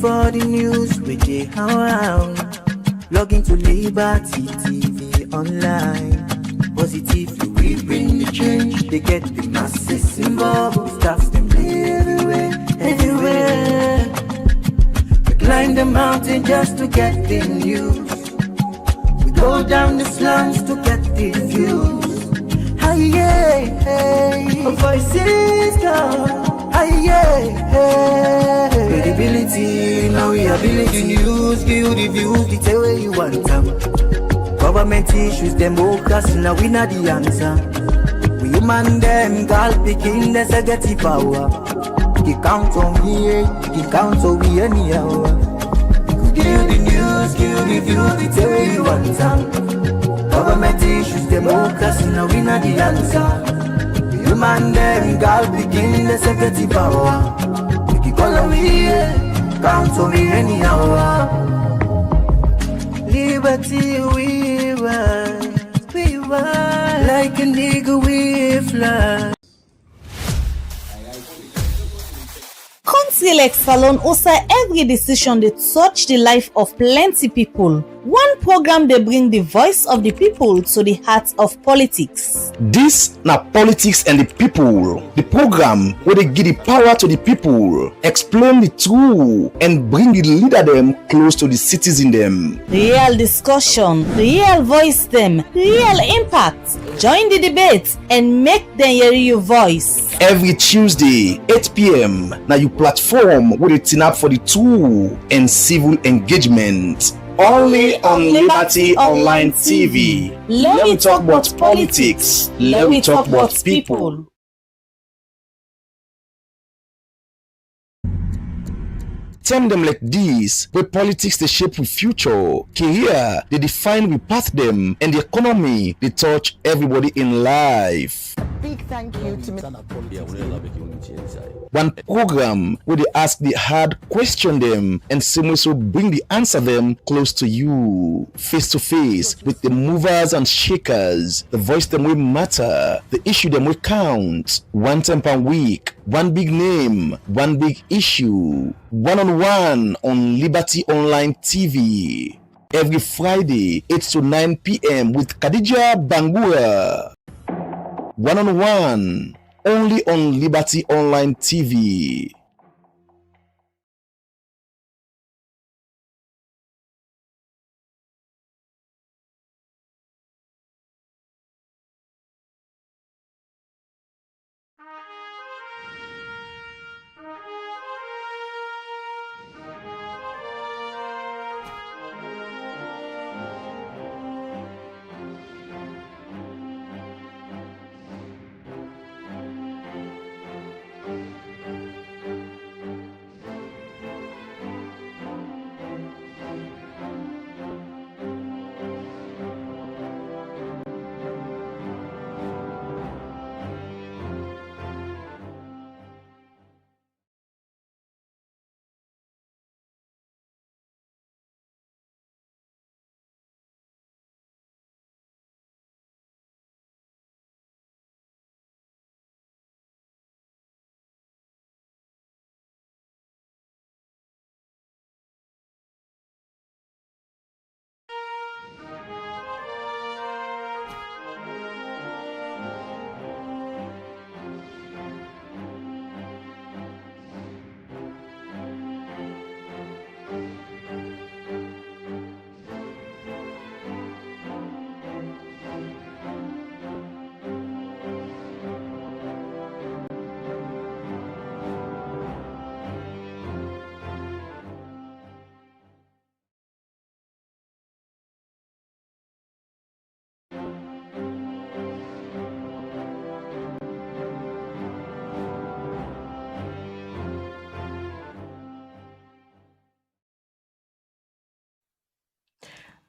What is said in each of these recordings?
For the news we dey around, log into Liberty TV online. Positively we bring the change. They get the masses involved. Staffs them everywhere. We climb the mountain just to get the news. We go down the slums to get the views. Voices come. Credibility, now we ability news, give you the views, the tell where you want them. Government issues, democracy, now we not the answer. We human them, girl picking, there's a get the power. He count on me, he count on me anyhow. Give you the news, give you the views, the tell where you want them. Government issues, democracy, now we not the answer. Man, them girl begin the security power. You can call on me, count on me anyhow. Liberty we rise, like a nigga we fly. Country like Salon also every decision they touch the life of plenty people. One program they bring the voice of the people to the heart of politics. This na politics and the people. The program where they give the power to the people, explain the truth, and bring the leader them close to the citizen them. Real discussion, real voice them, real impact. Join the debate and make them hear your voice. Every Tuesday, 8 p.m. na you platform where they turn up for the true and civil engagement. Only on Liberty Online TV. Let me talk about politics. Let me talk about people. Term them like this, where politics they shape with future, career they define we path them, and the economy they touch everybody in life. Big thank you to Mr. One program where they ask the hard question them and so bring the answer them close to you, face to face with the movers and shakers. The voice them will matter, the issue them will count. One time per week, one big name, one big issue. One-on-one on Liberty Online TV. Every Friday, 8 to 9 p.m. with Khadija Bangura. One-on-one, only on Liberty Online TV.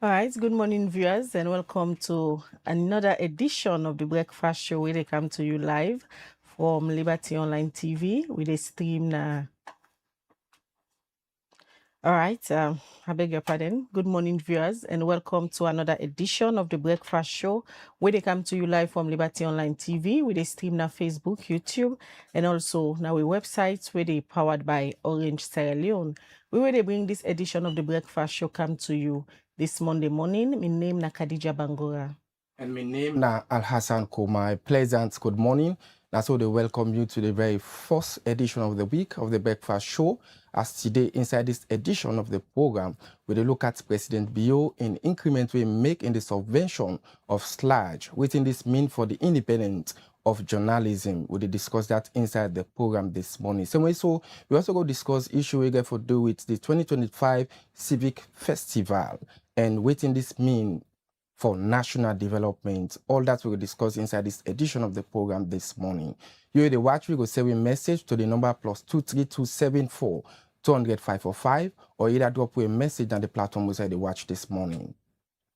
All right, good morning, viewers, and welcome to another edition of the Breakfast Show where they come to you live from Liberty Online TV with a stream All right, I beg your pardon. Good morning, viewers, and welcome to another edition of the Breakfast Show, where they come to you live from Liberty Online TV, where they stream na Facebook, YouTube, and also now we websites where they powered by Orange Sierra Leone. Where they bring this edition of the Breakfast Show come to you this Monday morning. My name na Khadija Bangora. And my name na Al Hassan Komai. Pleasant good morning. That's how they welcome you to the very first edition of the week of the Breakfast Show. As today, inside this edition of the program, we will look at President Bio in increment we make in the subvention of sludge. What does this mean for the independence of journalism? We will discuss that inside the program this morning. So we also go discuss issue we get for do with the 2025 Civic Festival and what does this mean for national development. All that we will discuss inside this edition of the program this morning. You the watch, we go send a message to the number +23274 200 545, or either drop a message on the platform we say the watch this morning.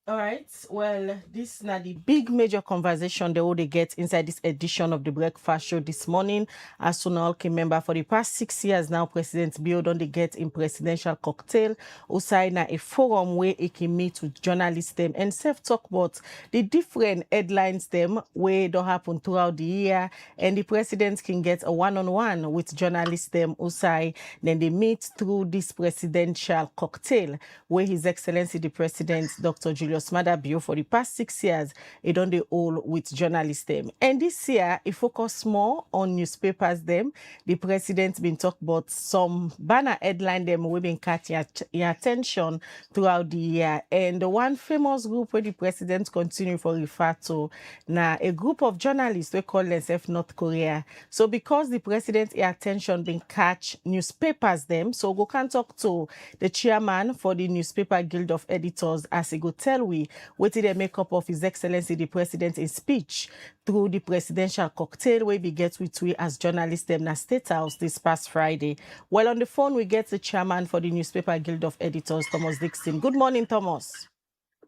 All right. Well, this is not the big major conversation they will get inside this edition of the Breakfast Show this morning. As Sonal can remember, for the past 6 years now, President Bio don't they get in presidential cocktail, also na a forum where he can meet with journalists them and self-talk about the different headlines them where don't happen throughout the year, and the president can get a one-on-one with journalists them also. Then they meet through this presidential cocktail where His Excellency the President, Dr. Julius Bio, for the past 6 years, he done the all with journalists them. And this year, he focused more on newspapers them. The president been talk about some banner headline them we been catching your attention throughout the year. And the one famous group where the president continue for refer to now a group of journalists we call themselves North Korea. So because the president attention been catch newspapers them, so go can talk to the chairman for the Newspaper Guild of Editors as he go tell we what did they make up of His Excellency the President in speech through the presidential cocktail where we get with we as journalists them na State House this past Friday. Well, on the phone we get the chairman for the Newspaper Guild of Editors, Thomas Dixon. Good morning, Thomas.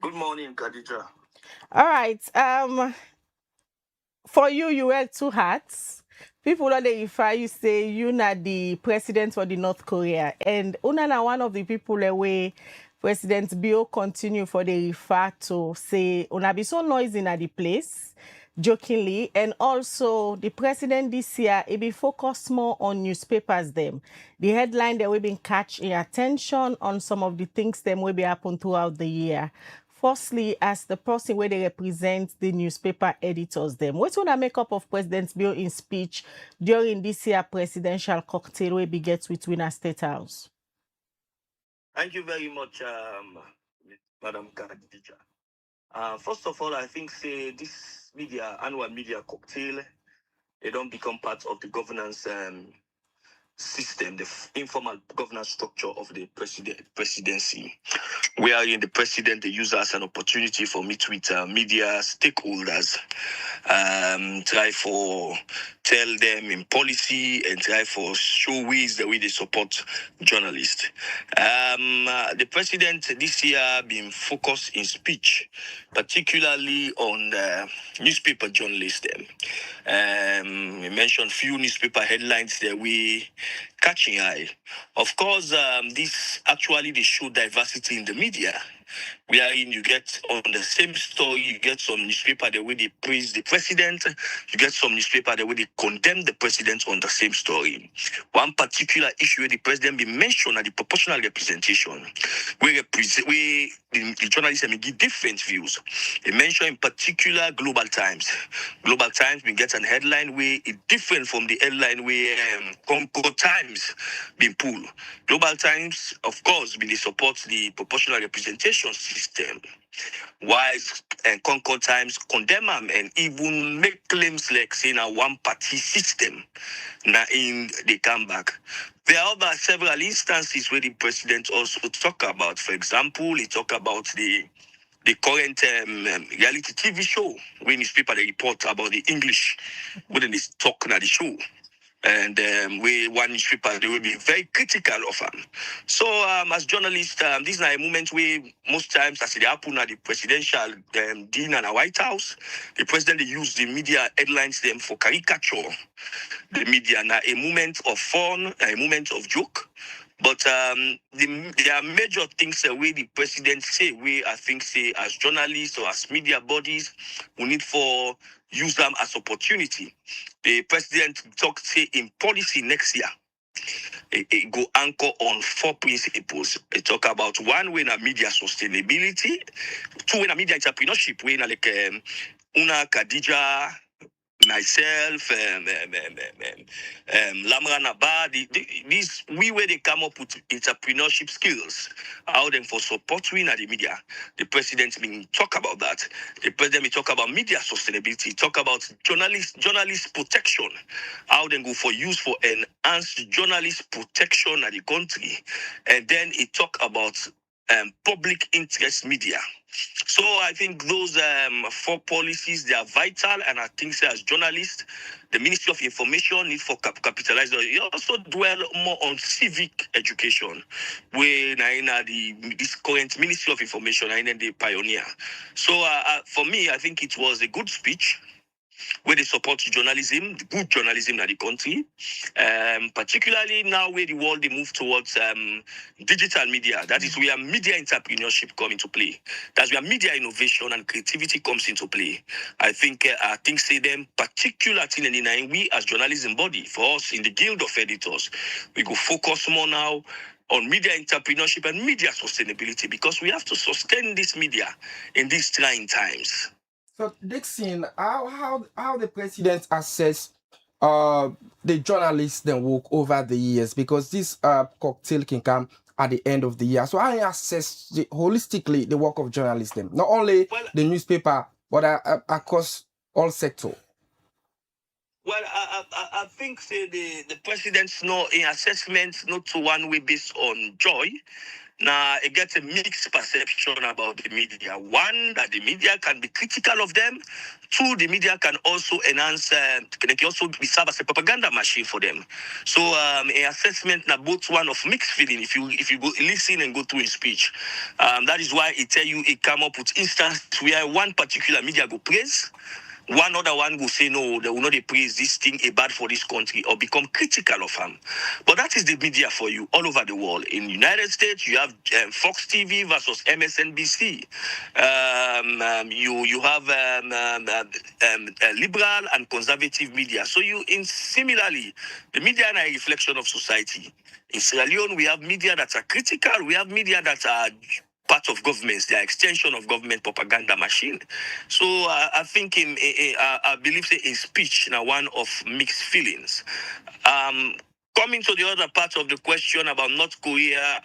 Good morning, Khadija. All right. For you wear two hats. People that they refer you say you not the president for the North Korea, and una na one of the people where President Bio continue for the refer to say una be so noisy at the place, jokingly, and also the president this year it be focused more on newspapers them. The headline that we been catching attention on some of the things them will be happen throughout the year. Firstly, as the person where they represent the newspaper editors them, what would I make up of President Bio in speech during this year presidential cocktail where we get between our State House? Thank you very much, Madam Khadija. First of all, I think say this annual media cocktail, they don't become part of the governance system, the informal governance structure of the presidency, wherein the president they use as an opportunity for meet with media stakeholders, try for tell them in policy and try for show ways the way they support journalists. The president this year been focused in speech, particularly on the newspaper journalists. He mentioned few newspaper headlines that we catching eye. Of course, this actually they show diversity in the media, wherein you get on the same story, you get some newspaper the way they praise the president, you get some newspaper the way they condemn the president on the same story. One particular issue where the president be mentioned at the proportional representation, where the journalists may give different views. They mention in particular Global Times. Global Times we get an headline where it different from the headline where Concord Times been pulled. Global Times, of course, they support the proportional representation system, while Concord Times condemn them and even make claims like saying a one-party system. Now in the comeback. There are several instances where the president also talk about. For example, he talk about the current reality TV show when newspaper they report about the English when they talk on the show. And we one newspaper they will be very critical of them. So as journalists, this is a moment where most times as it happen at the presidential dinner at the White House, the president they use the media headlines them for caricature. The media now a moment of fun, a moment of joke, But there are major things where the president say, we I think say as journalists or as media bodies, we need for use them as opportunity. The president talked say in policy next year. It go anchor on 4 principles. It talk about one way in media sustainability, two way in media entrepreneurship, way in like Una Khadija, myself, Lamrana Bah, these we where they come up with entrepreneurship skills, how them for support we in the media. The president been talk about that. The president will talk about media sustainability, talk about journalist protection, how them go for use for enhanced journalist protection at the country, and then it talk about public interest media. So I think those 4 policies, they are vital, and I think so as journalists, the Ministry of Information need for capitalize. You also dwell more on civic education, where this current Ministry of Information and the pioneer. So for me, I think it was a good speech where they support journalism, good journalism in the country, particularly now where the world they move towards digital media. That is where media entrepreneurship come into play. That's where media innovation and creativity comes into play. I think say them particular thing in we as journalism body, for us in the Guild of Editors, we go focus more now on media entrepreneurship and media sustainability, because we have to sustain this media in these trying times. So Dixon, how the president assess the journalists then work over the years, because this cocktail can come at the end of the year. So how you assess holistically the work of journalism, not only the newspaper but across all sectors? Well, I think say the president's in assessment not to one way based on joy. Now, it gets a mixed perception about the media. One, that the media can be critical of them. Two, the media can also enhance, can also be served as a propaganda machine for them. So, an assessment now both one of mixed feeling. If you go listen and go through his speech, that is why it tell you it come up with instance where one particular media go praise. One other one will say, no, they will not praise this thing a bad for this country or become critical of him. But that is the media for you all over the world. In the United States, you have Fox TV versus MSNBC. You have liberal and conservative media. So similarly, the media are a reflection of society. In Sierra Leone, we have media that are critical. We have media that are part of governments, they are extension of government propaganda machine. So I think I believe in speech now one of mixed feelings. Coming to the other part of the question about North Korea,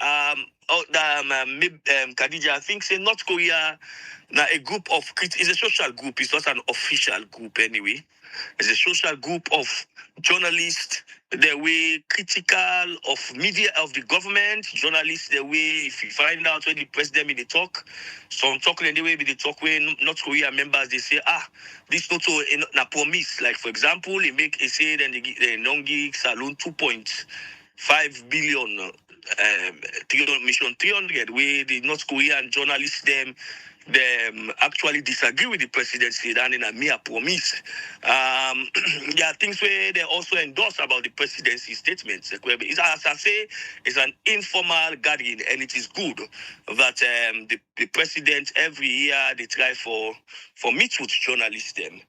Khadija, I think say North Korea now a group of it's a social group, it's not an official group anyway. It's a social group of journalists, the way critical of media of the government, journalists, the way if you find out when the president in the talk, some talking in the way with the talk when North Korea members they say, this not so na promise. Like for example, they make a say then the non-gig saloon 2.5 billion mission 300 where the North Korean journalists them actually disagree with the presidency and in a mere promise. There are things where they also endorse about the presidency statements. As I say, it's an informal gathering, and it is good that the president every year they try for meet with journalists them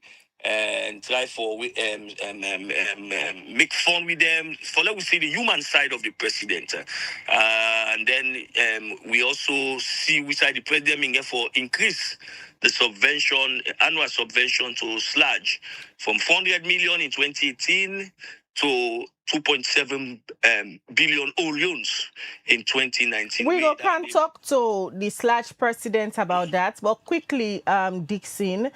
and try for make fun with them, for let me say the human side of the president, and then we also see which side the president can get for increase the subvention, annual subvention to sludge from 400 million in 2018 to 2.7 billion loans in 2019. We can talk to the sludge president about that, but quickly, Dixon,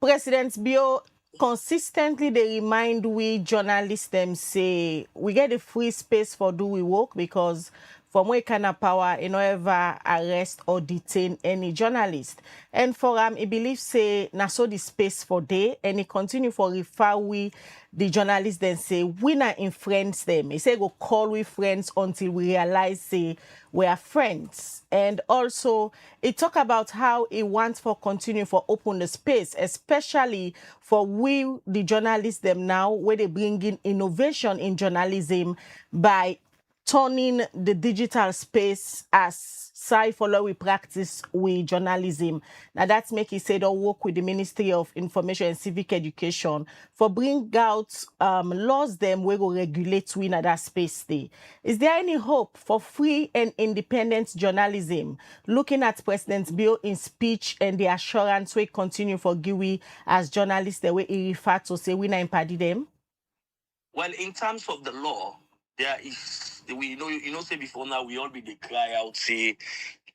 President Bio consistently they remind we journalists them say we get a free space for do we work, because from where kind of power you know ever arrest or detain any journalist. And for he believes say na so the space for day, and he continue for refer we the journalists then say we not in friends them. He say go call we friends until we realize say we are friends. And also he talk about how he wants for continue for open the space, especially for we the journalists them now where they bring in innovation in journalism by turning the digital space as side follow we practice with journalism. Now that's make it say don't work with the Ministry of Information and Civic Education for bring out laws them we will regulate we in that space day. Is there any hope for free and independent journalism? Looking at President Bill in speech and the assurance we continue for GUI as journalists the way he refer to say we not impede them? Well, in terms of the law, there is say before now we all be the cry out say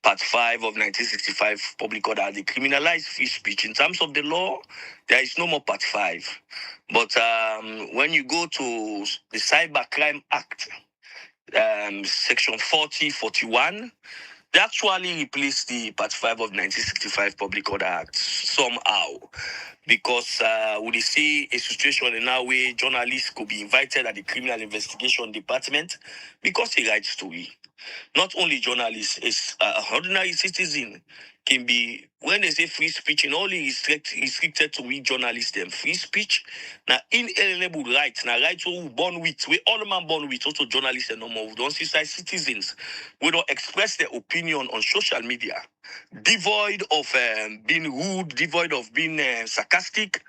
Part 5 of 1965 Public Order they criminalize free speech. In terms of the law, there is no more Part 5. But when you go to the Cybercrime Act, Section 4041, they actually replaced the Part 5 of 1965 Public Order Act somehow. Because we see a situation in our way journalists could be invited at the Criminal Investigation Department because he writes to it. Not only journalists, it's ordinary citizen can be, when they say free speech, and only restricted to we journalists them. Free speech, now inalienable right, now right to born with, we all man born with, also journalists and no more. We don't see citizens. We don't express their opinion on social media, devoid of being rude, devoid of being sarcastic.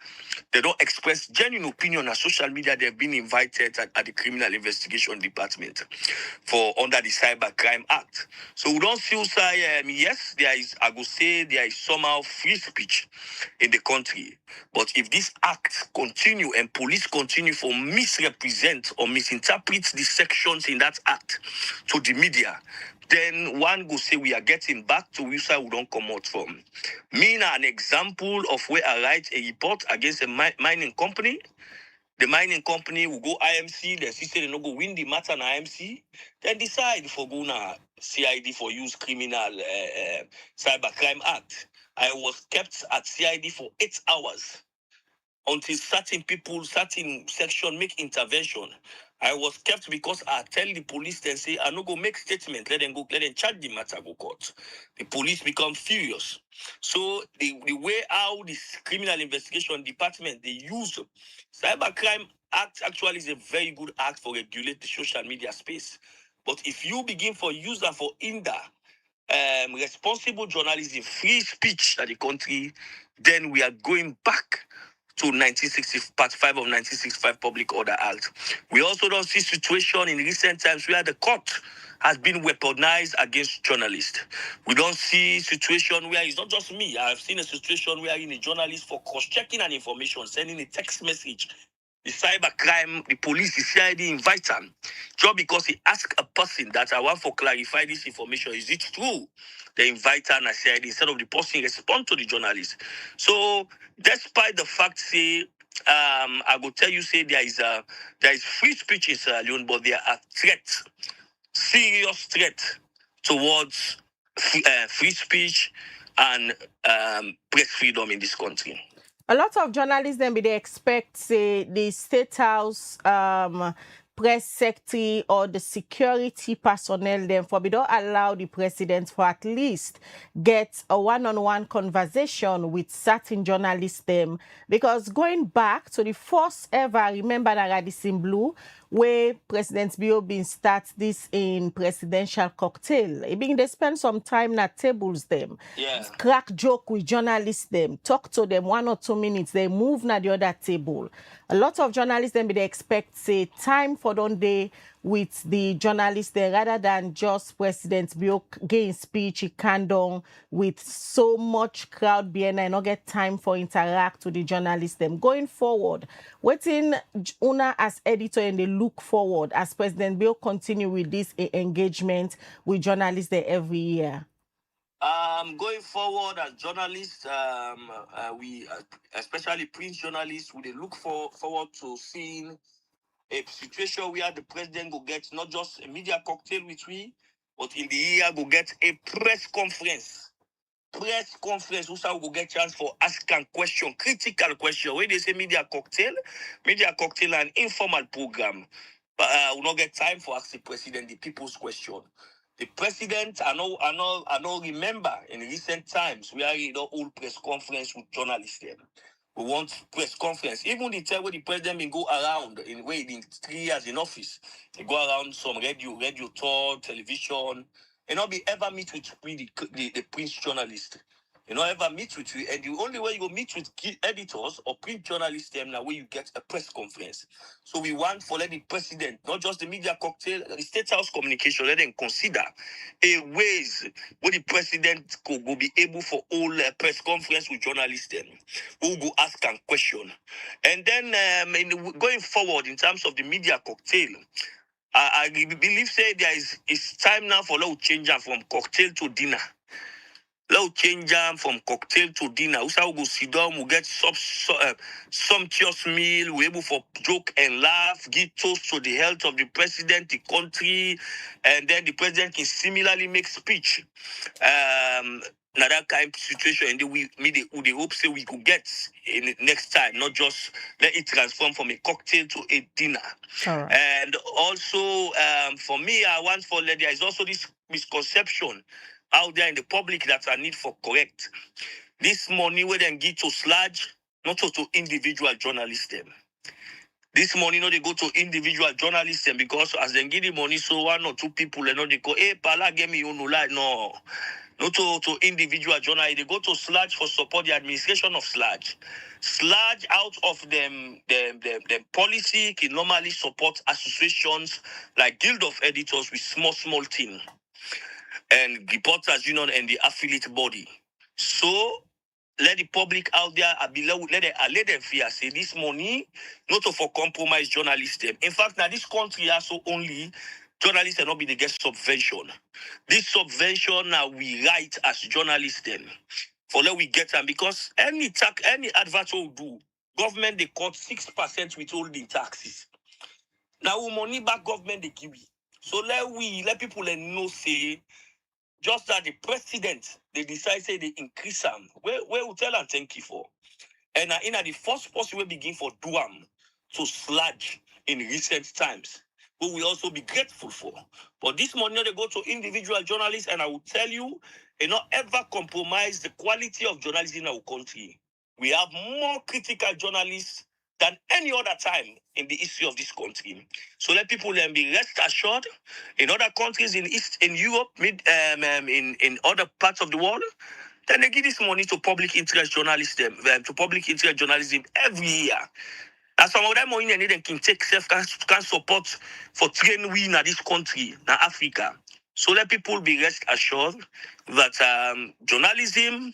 They don't express genuine opinion on social media. They've been invited at the Criminal Investigation Department for under the Cybercrime Act. So we don't feel say yes, there is, I would say there is somehow free speech in the country. But if this act continue and police continue for misrepresent or misinterpret the sections in that act to the media, then one go say we are getting back to where we don't come out from. Me now an example of where I write a report against a mining company. The mining company will go IMC, they say they no go win the matter in IMC, then decide for go na CID for use criminal cybercrime act. I was kept at CID for 8 hours until certain people, certain section make intervention. I was kept because I tell the police and say, I no go make statement, let them charge the matter go court. The police become furious. So the way how this Criminal Investigation Department, they use Cybercrime Act actually is a very good act for regulate the social media space. But if you begin for user for hinder responsible journalism, free speech at the country, then we are going back to 1960, Part 5 of 1965 Public Order Act. We also don't see situation in recent times where the court has been weaponized against journalists. We don't see situation where it's not just me. I've seen a situation where in a journalist for cross-checking an information, sending a text message, the cybercrime, the police, the CID invite him just because he asked a person that I want to clarify this information. Is it true? They invite her and CID instead of the person respond to the journalist. So despite the fact, say, I will tell you, say there is free speech in Sierra Leone, but there are threats, serious threat towards free speech and press freedom in this country. A lot of journalists then they expect, say, the State House press secretary or the security personnel then for we don't allow the president for at least get a one-on-one conversation with certain journalists them, because going back to the first ever, remember that Radisson Blue, where President Bio been start this in presidential cocktail. It being they spend some time at tables them, crack joke with journalists them, talk to them 1 or 2 minutes, they move na the other table. A lot of journalists then they expect say time for don day with the journalists there rather than just President Bio gain speech he can down with so much crowd behind and not get time for interact with the journalists them. Going forward, waiting Una as editor and they look forward as President Bio continue with this engagement with journalists there every year. Going forward as journalists, we especially print journalists, we look forward to seeing a situation where the president will get not just a media cocktail with we, but in the year will get a press conference. Press conference also will get chance for asking question, critical question. When they say media cocktail an informal program. But we not get time for ask the president the people's question. The president, I know remember in recent times we are in the old press conference with journalists there. We want press conference. Even the time when the president will go around in 3 years in office, he go around some radio tour, television, and not be ever meet with the print journalist. You know, ever meet with you, and the only way you go meet with editors or print journalists, them now where you get a press conference. So we want for let the president, not just the media cocktail, the State House communication, let them consider a ways where the president could go be able for all press conference with journalists, them who go ask and question, and then going forward in terms of the media cocktail. I believe it's time now for little change from cocktail to dinner. Let's change from cocktail to dinner. We go sit down, we get sumptuous meal, we're able for joke and laugh, give toast to the health of the president, the country, and then the president can similarly make speech. Now that kind of situation, and we hope say we could get in next time, not just let it transform from a cocktail to a dinner. Right. And also, for me, I want for there is also this misconception out there in the public that I need for correct. This money where they give to sludge, not to individual journalists them. This money they go to individual journalists them because as they give the money, so 1 or 2 people they go, hey, Pala, give me no lie. No. Not to individual journalists. They go to sludge for support the administration of sludge. Sludge out of them policy can normally support associations like Guild of Editors with small team. And Reporters Union and the affiliate body. So let the public out there let them fear say this money not for compromise journalists. In fact, now this country also only journalists are not be the get subvention. This subvention now we write as journalists then. For let we get them because any advert will do, government they cut 6% withholding taxes. Now money back government they give you. So let people know say just that the president, they decide say they increase them. Where we tell and thank you for. And in the first possible begin for Duam to sludge in recent times. Who we also be grateful for. But this money they go to individual journalists, and I will tell you, not ever compromise the quality of journalism in our country. We have more critical journalists than any other time in the history of this country. So let people be rest assured in other countries in Europe, in other parts of the world, then they give this money to public interest journalism, every year. And some of them money they can take can support for train we in this country, in Africa. So let people be rest assured that journalism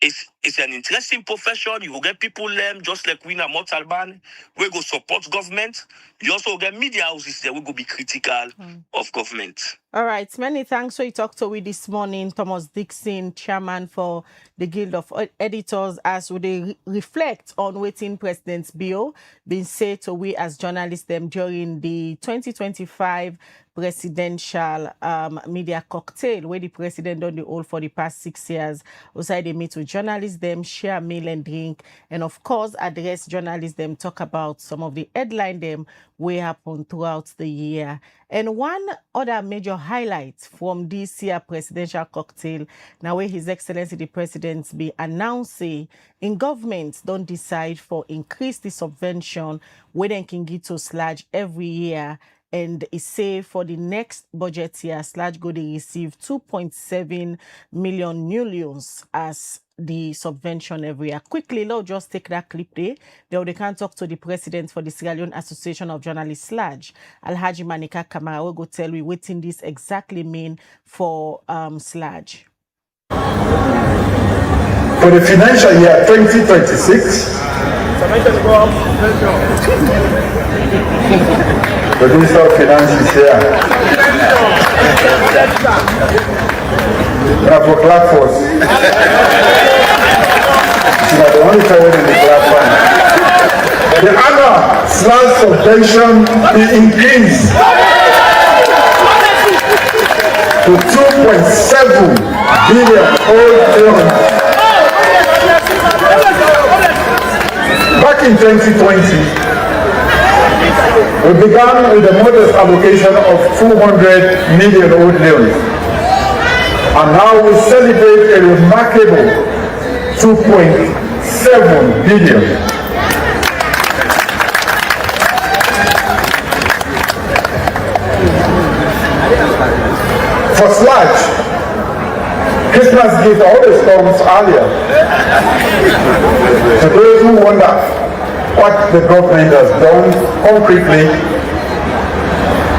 is an interesting profession. You will get people just like we in a mortal ban. We go support government. You also get media houses that will go be critical of government. All right. Many thanks. So you talked to we this morning, Thomas Dixon, chairman for the Guild of Editors, as we reflect on waiting President's bill being said to we as journalists them during the 2025 presidential media cocktail where the president done the all for the past 6 years. Also, they meet with journalists, them share meal and drink, and of course address journalists, them talk about some of the headline them will happen throughout the year. And one other major highlight from this year presidential cocktail, now where His Excellency the President be announcing in government don't decide for increase the subvention where they can get to sludge every year. And it say for the next budget year, sludge go to receive 2.7 million new loans as the subvention every year. Quickly, let's just take that clip there. Then they can talk to the president for the Sierra Leone Association of Journalists, Sludge, Alhaji Manika Kamara, will go tell we what in this exactly mean for Sludge. For the financial year 2026, the Minister of Finance is here. For clap for us. You are the only fellow in the clap one. The other sludge subvention is increased to 2.7 billion old. Back in 2020, we began with a modest allocation of 200 million old loans. And now we celebrate a remarkable 2.7 7 billion. For sludge, Christmas gift always comes earlier. To those who wonder what the government has done concretely,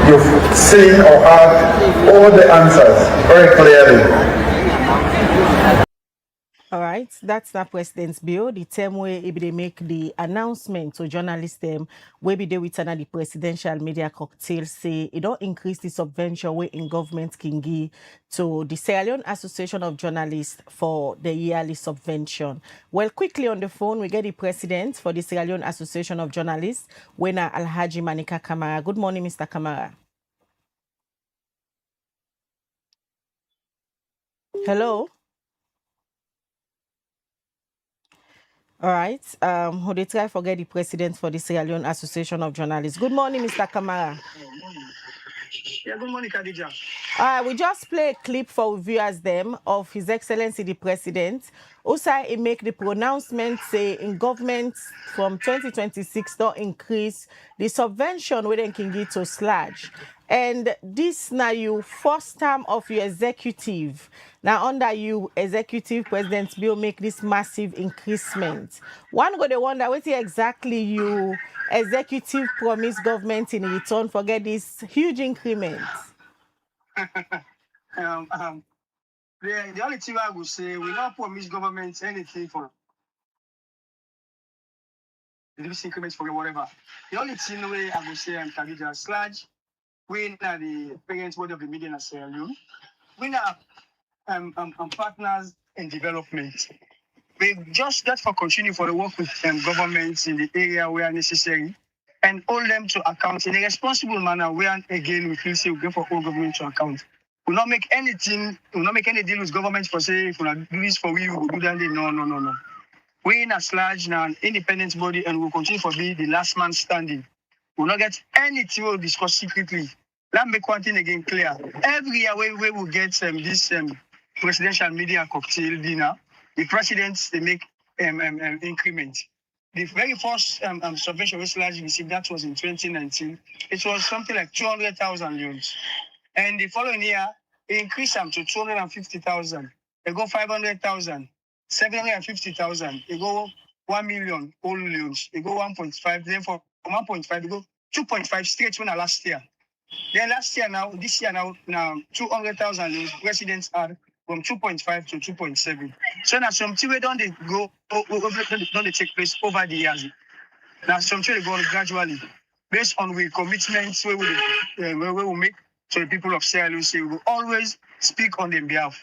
you've seen or heard all the answers very clearly. All right, that's the president's bill. The term where they make the announcement to journalists them where be they with the presidential media cocktail say it don't increase the subvention where in government can give to the Sierra Leone Association of Journalists for the yearly subvention. Well, quickly on the phone, we get the president for the Sierra Leone Association of Journalists, Wena Alhaji Manika Kamara. Good morning, Mr. Kamara. Hello. All right. Who they try forget the president for the Sierra Leone Association of Journalists. Good morning, Mr. Kamara. Yeah, good morning, Khadija. We just play a clip for viewers them of His Excellency the President. Also, he make the pronouncement say in government from 2026 don't increase the subvention we then can give to sludge. And this now you first term of your executive. Now under you executive President Bill make this massive increasement. One go they wonder what exactly you executive promise government in return for get this huge increment. The only thing I would say, we not promise government anything for this increment for whatever. The only thing way I would say, Khadija, sludge, we are the parents body of the media in Sierra Leone. We are partners in development. We just that for continue for the work with governments in the area where necessary and hold them to account in a responsible manner where again we feel say we go for all government to account. We not make anything, we not make any deal with government for say if we not do this for we will do that. No. We in a sludge now an independent body and we'll continue for be the last man standing. We'll not get anything we'll discuss secretly. Let me make one thing again clear. Every year we will get this presidential media cocktail dinner, the presidents they make increment. The very first subvention which largely received that was in 2019. It was something like 200,000 loans. And the following year, it increased them to 250,000. They go 500,000, 750,000. They go 1 million all loans. They go 1.5. Then from 1.5, they go 2.5 straight when last year. Then last year now, this year now 200,000 loans. Residents are from 2.5 to 2.7. So now something we don't take place over the years. Now something we go on gradually based on the commitments we will make to the people of Sierra Leone. We will always speak on their behalf.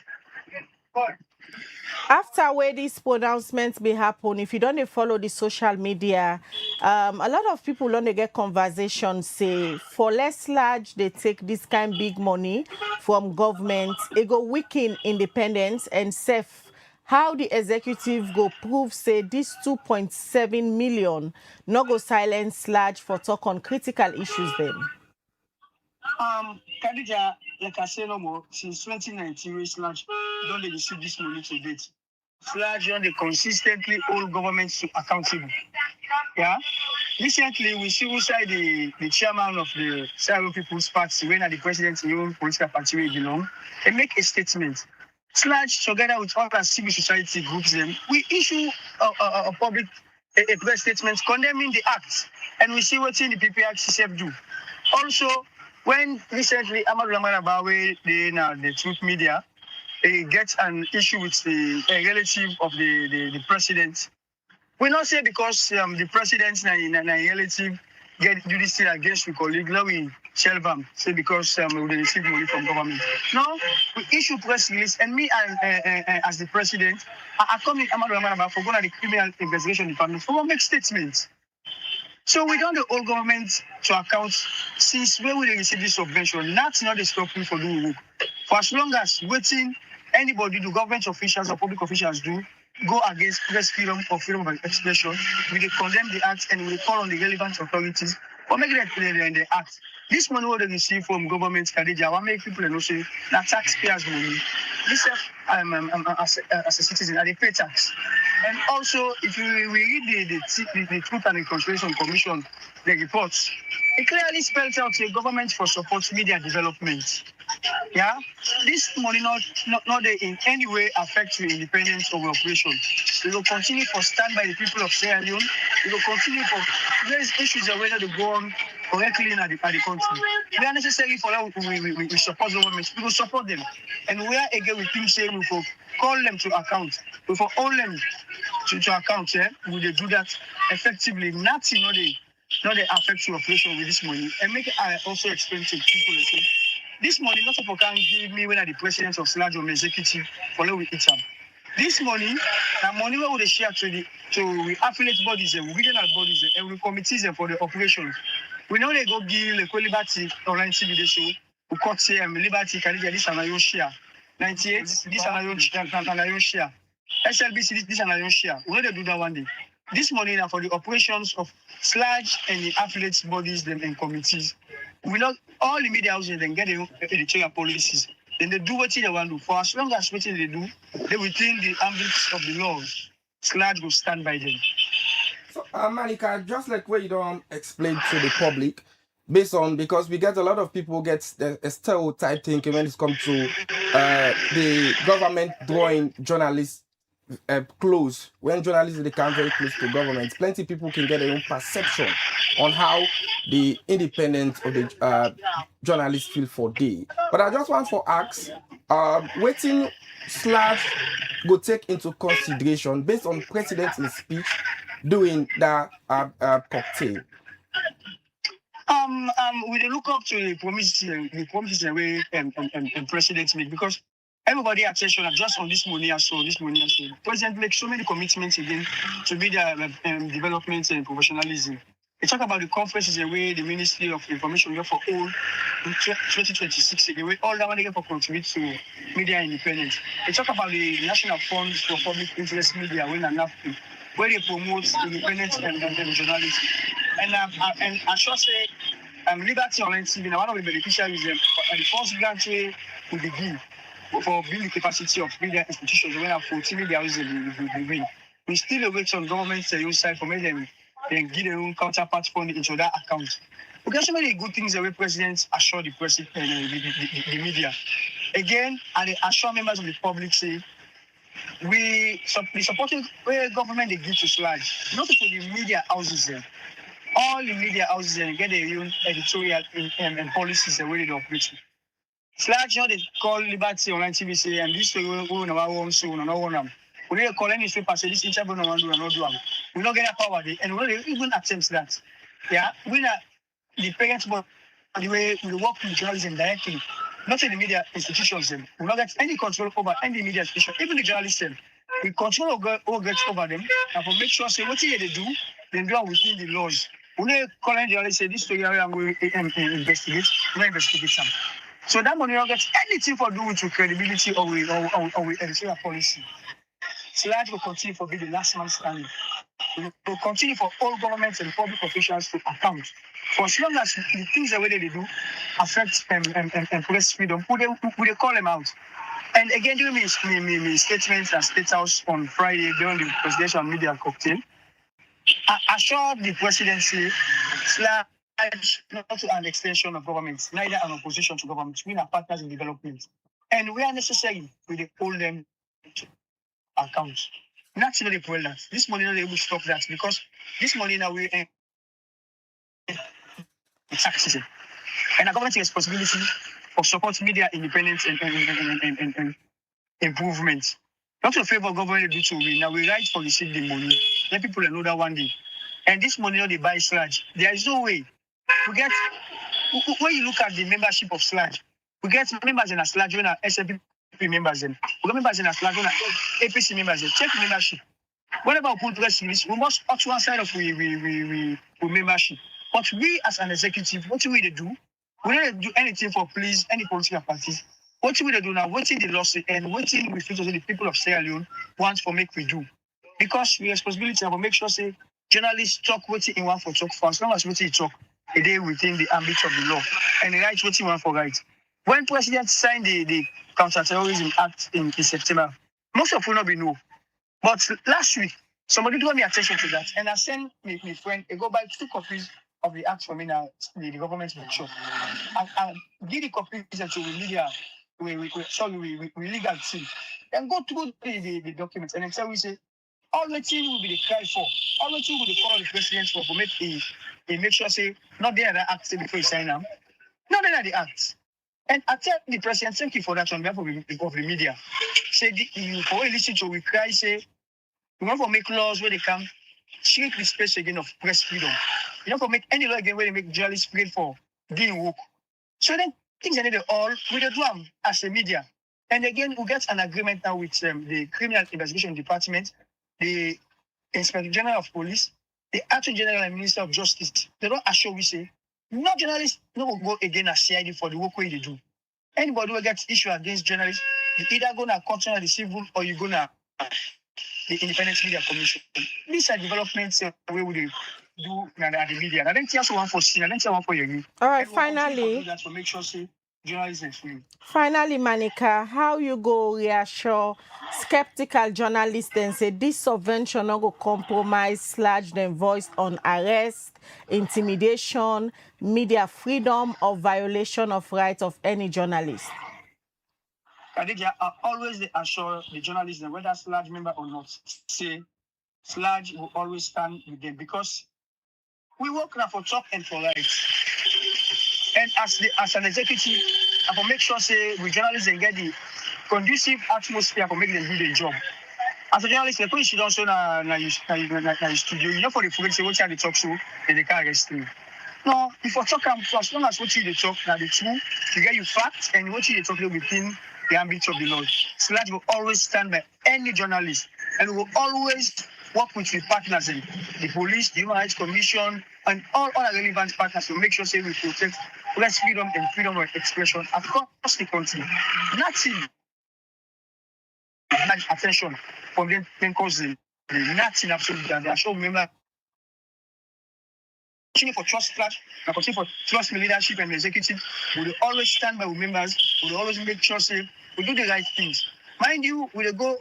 After where these pronouncements may happen, if you don't follow the social media, a lot of people don't get conversations say for less large they take this kind of big money from government, it go weaken independence and safe. How the executive go prove say this 2.7 million no go silence large for talk on critical issues then? Khadija, like I say no more, since 2019, we Sludge don't they receive this money to date. Sludge don't they consistently hold governments to accountable. Yeah. Recently, we see inside the chairman of the Sierra Leone People's Party, when the president in your political party where belong, they make a statement. Sludge, together with other civil society groups, we issue a public a press statement condemning the act, and we see what the PPRCCF do. Also, when recently Ahmad Bawe, the Truth Media, gets an issue with a relative of the president. We not say because the president's relative do this thing against the colleague, now we shelve them, say because we receive money from government. No, we issue press release, and me as the president, I come in Ahmad Bawe for going to the criminal investigation department for make statements. So we don't the old government to account since when we receive this subvention. That's not the stopping for doing work. For as long as waiting anybody, do government officials or public officials do go against press freedom or freedom of expression, we condemn the act and we call on the relevant authorities for making the act. This money what they receive from government, Khadija, I want to make people know say that taxpayers' money. This as a citizen, I pay tax. And also, if we read the Truth and Reconciliation Commission, the reports, it clearly spells out a government for support media development. Yeah, this money not in any way affect the independence of the operation. We will continue for stand by the people of Sierra Leone. We will continue for various issues are whether they go on correctly in the country. We are necessary for that. We support the government. We will support them, and we are again we think say we will call them to account. We will hold them to account. Yeah, we will do that effectively. Nothing not they affect your operation with this money, and make it also explain to people. This money, not people can give me when I'm the president of Sludge or executive for with each other. This money, the money we will share to affiliate bodies and regional bodies and we committees for the operations. We know they go give the Liberty online TV show, we cut here Liberty can get this and I share. 98, this and I share. SLBC, this and I share. We know they do that one day. This money now for the operations of Sludge and the affiliate bodies them and committees. We not all the media houses then get the editorial policies. Then they do what they want to do. For as long as what they do, they within the ambit of the laws. Sludge will stand by them. So, Manika, just like what you don't explain to the public, based on because we get a lot of people get a stereotype thinking when it comes to the government drawing journalists close. When journalists they come very close to government, plenty of people can get their own perception on how the independence of the journalists feel for day. But I just want to ask, waiting Sludge go take into consideration based on president's speech doing that cocktail. We look up to the promises way and president make because everybody attention just on this money and so President makes so many commitments again to media development and professionalism. They talk about the conferences away, the Ministry of Information for all in 2026 away, all that money for contribute to media independence. They talk about the National Funds for Public Interest Media when enough where they promote independence and journalism. And I should say Liberty Online TV, one of the beneficiaries and the first grant will begin for building the capacity of media institutions when our 14 media houses will win. We still await on government side for them and give their own counterpart fund into that account. Because so many good things the way presidents assure the president and the media. Again, and they assure members of the public say we supporting where government they give to Sludge, not to the media houses there. All the media houses and get their own editorial and policies the way they operate. Sludge, you know, they call Liberty Online TV say, and this way we know our own so we don't want them. We don't call any newspaper say this interview no one do and not do them. We don't get that power there, and we don't even attempt that. Yeah, we not the parents but the way we work with journalism directly, not in the media institutions them. We don't get any control over any media institution, even the journalists them. We control what gets over them and for make sure say what they do, they do within the laws. We don't call any journalist say this story I'm going to investigate, we don't investigate them. So that money don't get anything for do with credibility or with editorial policy. Sludge will continue for be the last man standing. We will continue for all governments and public officials to account. For as long as the things the way they do affect and press freedom, we call them out. And again, during my statements at State House on Friday during the presidential media cocktail, I assured the presidency Sludge not an extension of government, neither an opposition to government. We are partners in development. And we are necessary to hold them to account. Not the that. This money not able to stop that because this money now we taxes. And a government responsibility of support media independence and improvement. Not to favor government do to we now we write for receive the money. Let people know that one day. And this money not they buy Sludge. There is no way. We get when you look at the membership of Sludge, we get members in a Sludge when our SLP members in. We get members in a Sludge when our APC members in. Check membership. Whenever we put press release, we must out one side of we membership. But we as an executive, what do we do? We don't do anything for please any political parties. What do we do now? What is the lawsuit and what is we feel the people of Sierra Leone want for make we do? Because we responsibility to make sure say journalists talk what in one for talk for as long as what you talk a day within the ambit of the law and the right what you want for right. When President signed the Counter-Terrorism Act in September, most of you not be know. But last week, somebody drew me attention to that, and I sent my friend a go buy 2 copies of the act for me now, the government workshop. I give the copies to the media, we legal team. Then go through the documents and then tell we say, all the team will be the cry for, all the team will be call the president for make make sure say, not there that act before you sign them. Not there the act. And I tell the president, thank you for that on behalf of the media. Say, you for listen to we cry, say, we want to make laws where they can shrink the space again of press freedom. You don't for make any law again where they make journalists paid for doing work. So then things are needed all with the drum as a media. And again, we get an agreement now with the Criminal Investigation Department, the Inspector General of Police, the Attorney General and Minister of Justice. They don't assure we say, no journalists no go again as CID for the work way they do. Anybody who gets issue against journalists, you either gonna continue the civil or you're gonna the Independent Media Commission. These are developments we will do at the media. I don't think one for sin, I don't think one for you. All right, finally. That's for make sure say journalism is free. Finally, Manika, how you go reassure skeptical journalists and say this subvention not go compromise / them voice on arrest, intimidation, media freedom, or violation of rights of any journalist? Khadija, I always assure the journalists that whether SLAG member or not, say SLAG will always stand with them because we work now for talk and for rights. And as an executive, I will make sure say we journalists and get the conducive atmosphere for make them do their job. As a journalist, the police should also na studio. You know for the food say what you talk show, and they can't arrest you. No, if you talk for as long as what you talk now the truth, you get you facts and what you talk within the ambit of the law. SLAG will always stand by any journalist and will always work with the partners in the police, the Human Rights Commission, and all other relevant partners to make sure say we protect press freedom and freedom of expression across the country. Nothing attention from them cause nothing absolutely. And they are sure remember for trust clash, and continue for trust in leadership and executive. We will always stand by with members. We will always make sure say we do the right things. Mind you, we will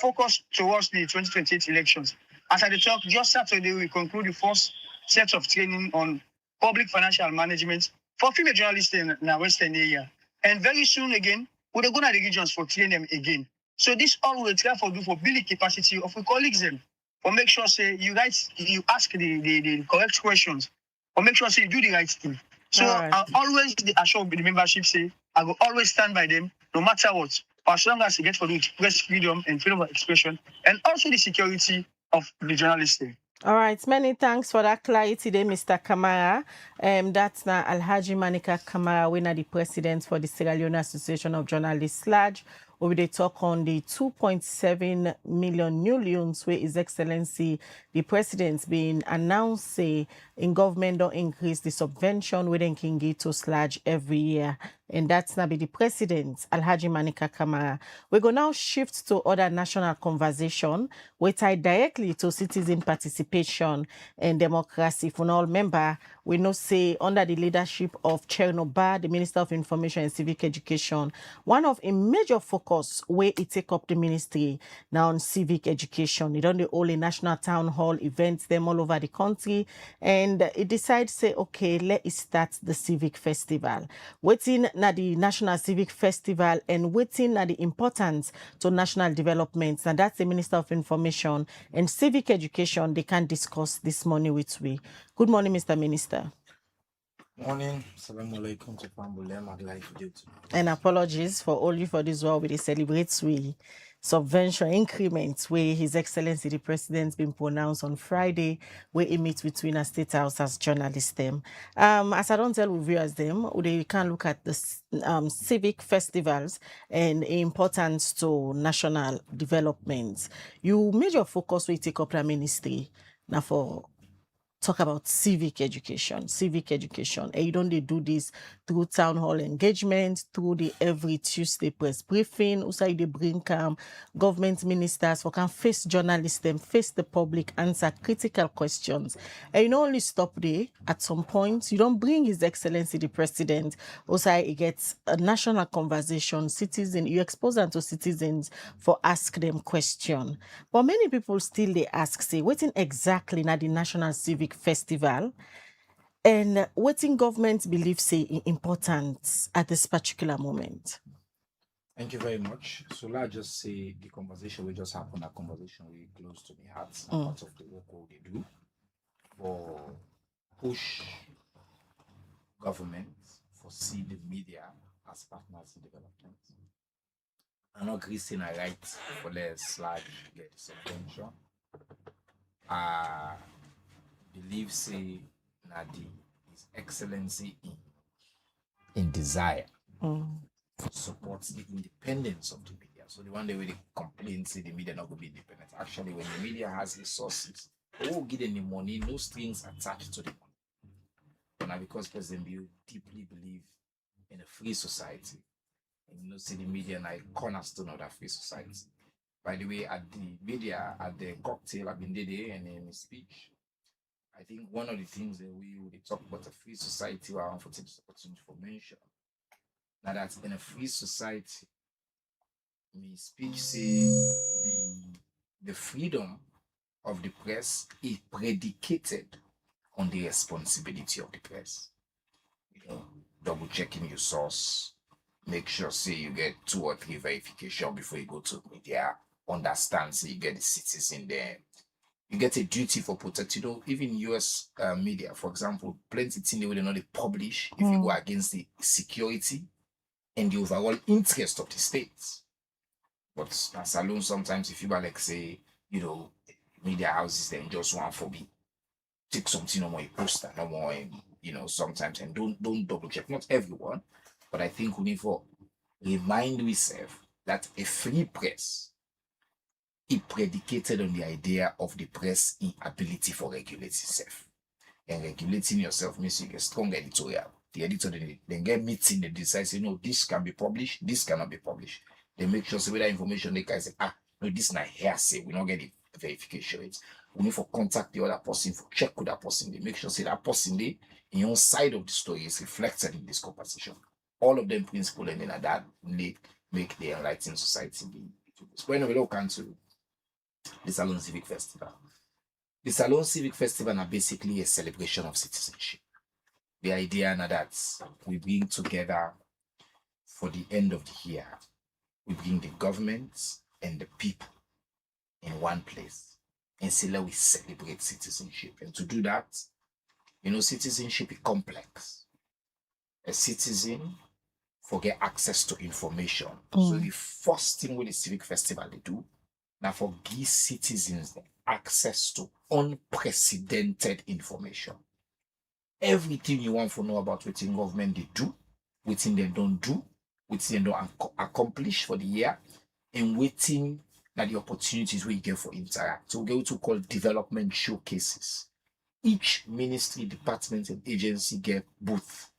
focus towards the 2028 elections. As I talk, just Saturday we conclude the first set of training on public financial management for female journalists in the Western area. And very soon again, we will go to the regions for training them again. So this all we will try for do for building capacity of our colleagues them. Or make sure say you ask the correct questions, or make sure say you do the right thing. So right. I always assure the membership say I will always stand by them no matter what, as long as you get for the press freedom and freedom of expression, and also the security of the journalists. All right, many thanks for that clarity there, Mr. Kamara. That's now Alhaji Manika Kamara, winner the president for the Sierra Leone Association of Journalists SLAG. We will talk on the 2.7 million new loans where His Excellency the President being announced in government don't increase the subvention we then can give to SLAG every year. And that's now be the President, Alhaji Manika Kamara. We go now shift to other national conversation. We tie directly to citizen participation and democracy. For all member, we know say under the leadership of Chernor Bah, the Minister of Information and Civic Education, one of a major focus where it take up the ministry now on civic education. It only all a national town hall events them all over the country, and it decides say okay, let it start the Civic Festival. Waiting na the National Civic Festival and waiting na the importance to national developments, and that's the Minister of Information and Civic Education. They can discuss this morning with we. Good morning, Mr. Minister. Morning. Assalamu alaikum to Pambulem. I'd like to do too. And apologies for all you for this while we celebrate we subvention increments where His Excellency the President been pronounced on Friday, where he meets between a State House as journalists them. As I don't tell viewers them, they can look at the civic festivals and importance to national development. You made your focus where you take up the ministry now for talk about civic education. And you don't they do this through town hall engagement, through the every Tuesday press briefing. Also, they bring government ministers for can face journalists, them face the public, answer critical questions. And you don't only stop there. At some point, you don't bring His Excellency the President. Also, it gets a national conversation. Citizen, you expose them to citizens for ask them question. But many people still they ask, say, waiting exactly na the National Civic Festival, and waiting government believe say important at this particular moment. Thank you very much. So let's just say the conversation we just happened, a conversation really close to my heart, part of the work what they do for push government for see the media as partners in development. I'm not Christian I write for less like get this attention. I believe say Nadi His Excellency in desire supports the independence of the media. So the one day where they complain say the media not going to be independent. Actually, when the media has resources, they won't get any money, no strings attached to the money. But now because President Bill deeply believe in a free society, and you know, see the media like cornerstone of that free society. By the way, at the media, at the cocktail, I've been there and in his speech, I think one of the things that we would talk about a free society, where I want to take this opportunity for mention. Now that in a free society, me speech say the freedom of the press is predicated on the responsibility of the press. You know, double checking your source, make sure say you get 2 or 3 verification before you go to media, understand say you get the citizen there. You get a duty for protect. You know, even US media, for example, plenty things they will not publish if you go against the security and the overall interest of the states. But as alone, sometimes if you like say, you know, media houses then just want for me take something no more a poster, no more, you know, sometimes and don't double check. Not everyone, but I think we need to remind ourselves that a free press is predicated on the idea of the press inability for regulating itself. And regulating yourself means you get strong editorial. The editor then get meeting, they decide, say, no, this can be published, this cannot be published. They make sure, so with that information, they can say, no, this is not hearsay, we don't get the verification. We need to contact the other person, for check with that person. They make sure, say, that person, they, in your side of the story is reflected in this conversation. All of them principle and then that they make the enlightened society be. So when we look into the Salon Civic Festival, the Salon Civic Festival is basically a celebration of citizenship. The idea now that we bring together for the end of the year, we bring the government and the people in one place and say, let we celebrate citizenship. And to do that, you know, citizenship is complex. A citizen get access to information. So the first thing with the Civic Festival they do, now for give citizens access to unprecedented information. Everything you want to know about what in government they do, what they don't do, what they don't accomplish for the year, and waiting that the opportunities we get for interact. So we get what we call development showcases. Each ministry, department, and agency get booth.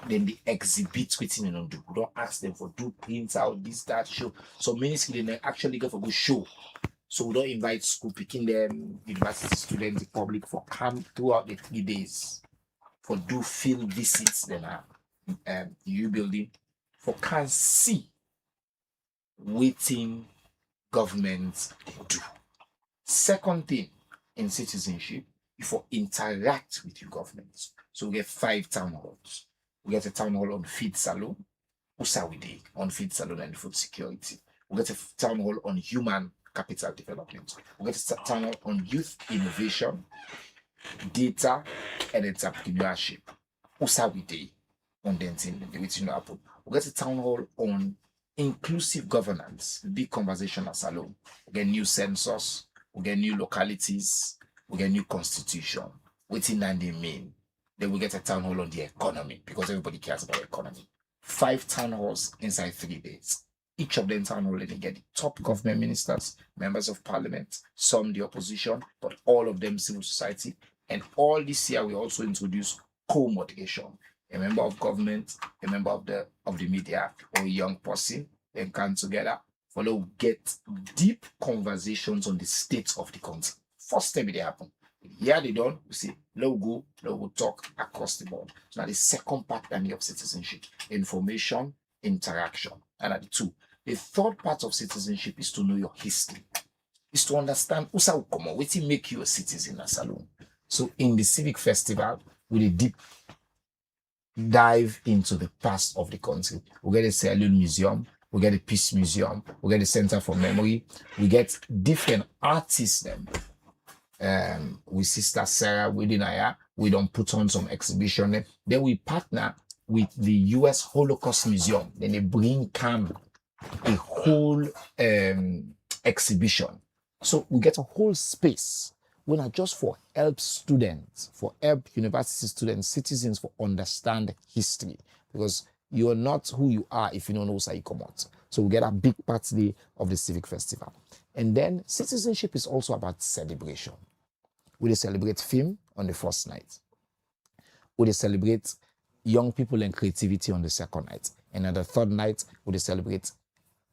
Then they exhibit what they don't do. We don't ask them for do print out this, that, show. So ministry they actually get for good show. So we don't invite school picking them, university students, the public for come throughout the 3 days. For do field visits then new building for can see waiting government they do. Second thing in citizenship, you for interact with your government. So we get 5 town halls. We get a town hall on feed salon, Usawide, on feed salon and food security. We get a town hall on human capital development. We get a town hall on youth innovation, data and entrepreneurship. Usawide on the thing which you know happen. We get a town hall on inclusive governance, big conversation as alone. We get new census, we get new localities, we get new constitution. Waiting and they mean. Then we get a town hall on the economy because everybody cares about economy. 5 town halls inside 3 days. Each of them town hall, they get the top government ministers, members of parliament, some the opposition, but all of them civil society, And all this year, we also introduce co-moderation. A member of government, a member of the media, or a young person, then come together for to get deep conversations on the state of the country. First time it happen. Here they done, we say, let's go talk across the board. So now the second part of citizenship, information, interaction. And at the two. The third part of citizenship is to know your history. Is to understand what make you a citizen as alone. So in the Civic Festival, with a deep dive into the past of the country. We get the Sierra Leone Museum, we get the Peace Museum, we get the Center for Memory, we get different artists them. With Sister Sarah within Aya, we don't put on some exhibition. Then we partner with the US Holocaust Museum. Then they bring a whole exhibition. So we get a whole space when not just for help students, for help university students, citizens for understand history, because you are not who you are if you don't know how you come out. So we get a big party of the Civic Festival. And then citizenship is also about celebration. We celebrate film on the first night. We celebrate young people and creativity on the second night. And on the third night, we celebrate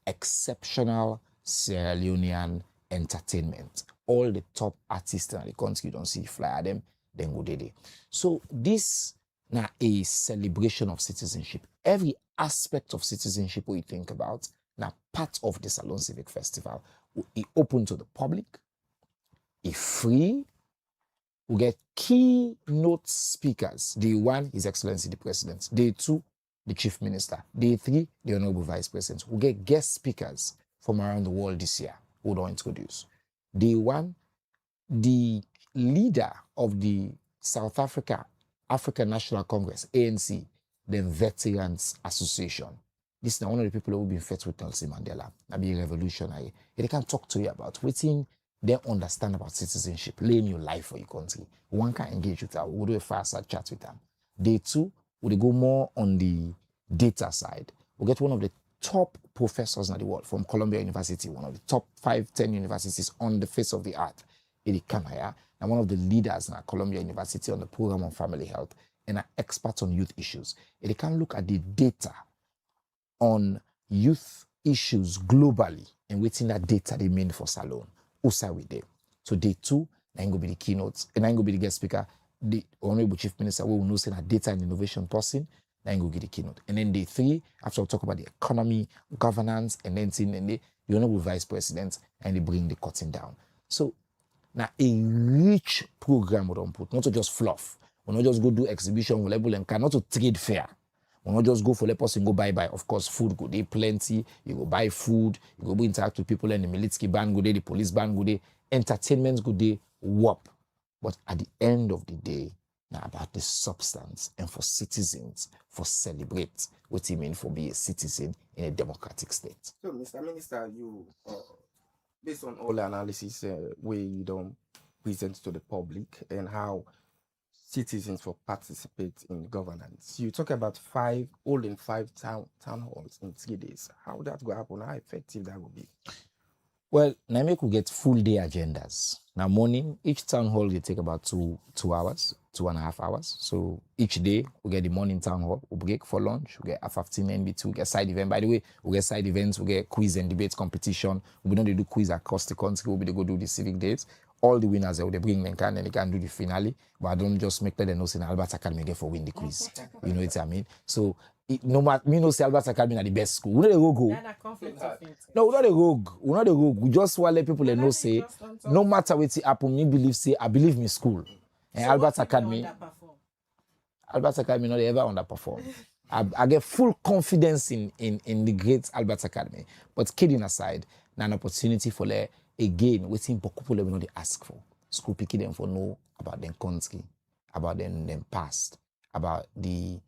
exceptional Sierra Leonean entertainment. All the top artists in the country, you don't see fly at them, then go there. So this now a celebration of citizenship. Every aspect of citizenship we think about, now part of the Salon Civic Festival, is open to the public, is free. We get keynote speakers. Day one, His Excellency the President. Day two, the Chief Minister. Day three, the Honorable Vice President. We get guest speakers from around the world this year who don't introduce. Day one, the leader of the South African National Congress, ANC, the Veterans Association. This is one of the people who have been fed with Nelson Mandela. That be revolutionary. They can talk to you about waiting. They understand about citizenship, laying your life for your country. One can engage with them. We'll do a fireside chat with them. Day two, we'll go more on the data side. We'll get one of the top professors in the world from Columbia University, one of the top 5-10 universities on the face of the earth. Ele Kanaya, and one of the leaders in Columbia University on the program on family health, and an expert on youth issues. Ele can look at the data on youth issues globally and waiting that data they mean for Salon. Also with them. So day two, I'm going to be the keynotes, and I'm going to be the guest speaker, the Honorable Chief Minister, who will know saying a data and innovation person, then go get the keynote. And then day three, after we talk about the economy, governance, and then the Honorable Vice President, and they bring the cutting down. So now a rich program we don't put, not to just fluff. We not just go do exhibition with label and not to trade fair. We not just go for the person go buy. Of course, food go there plenty. You go buy food. You go interact with people, and the military band go there, the police band go there, entertainment go there, whoop. But at the end of the day, now about the substance and for citizens for celebrate what it means for be a citizen in a democratic state. So, Mr. Minister, you based on all the analysis where you don't present to the public and how citizens will participate in governance. You talk about holding five town halls in 3 days. How that will happen? How effective that will be? Well, Namek will get full day agendas. Now morning, each town hall will take about 2 hours, 2.5 hours. So each day we get the morning town hall, we break for lunch, we get a 15 NB2, we get side event. By the way, we get side events, we get quiz and debate competition. We don't do quiz across the country, we'll be go do the civic days. All the winners, they bring them and they can do the finale. But I don't just make them know saying Albert Academy again for win the quiz. You know what I mean? So no matter me no say Albert Academy are the best school. We not the rogue. No, we're not the rogue. We're not the rogue. We just want to let people know say no matter what happen, me believe say I believe me school. And so Albert Academy not ever underperform. I get full confidence in the great Albert Academy. But kidding aside, now an opportunity for again, waiting for people that we know they ask for. School picking them for know about their country, about them past, about the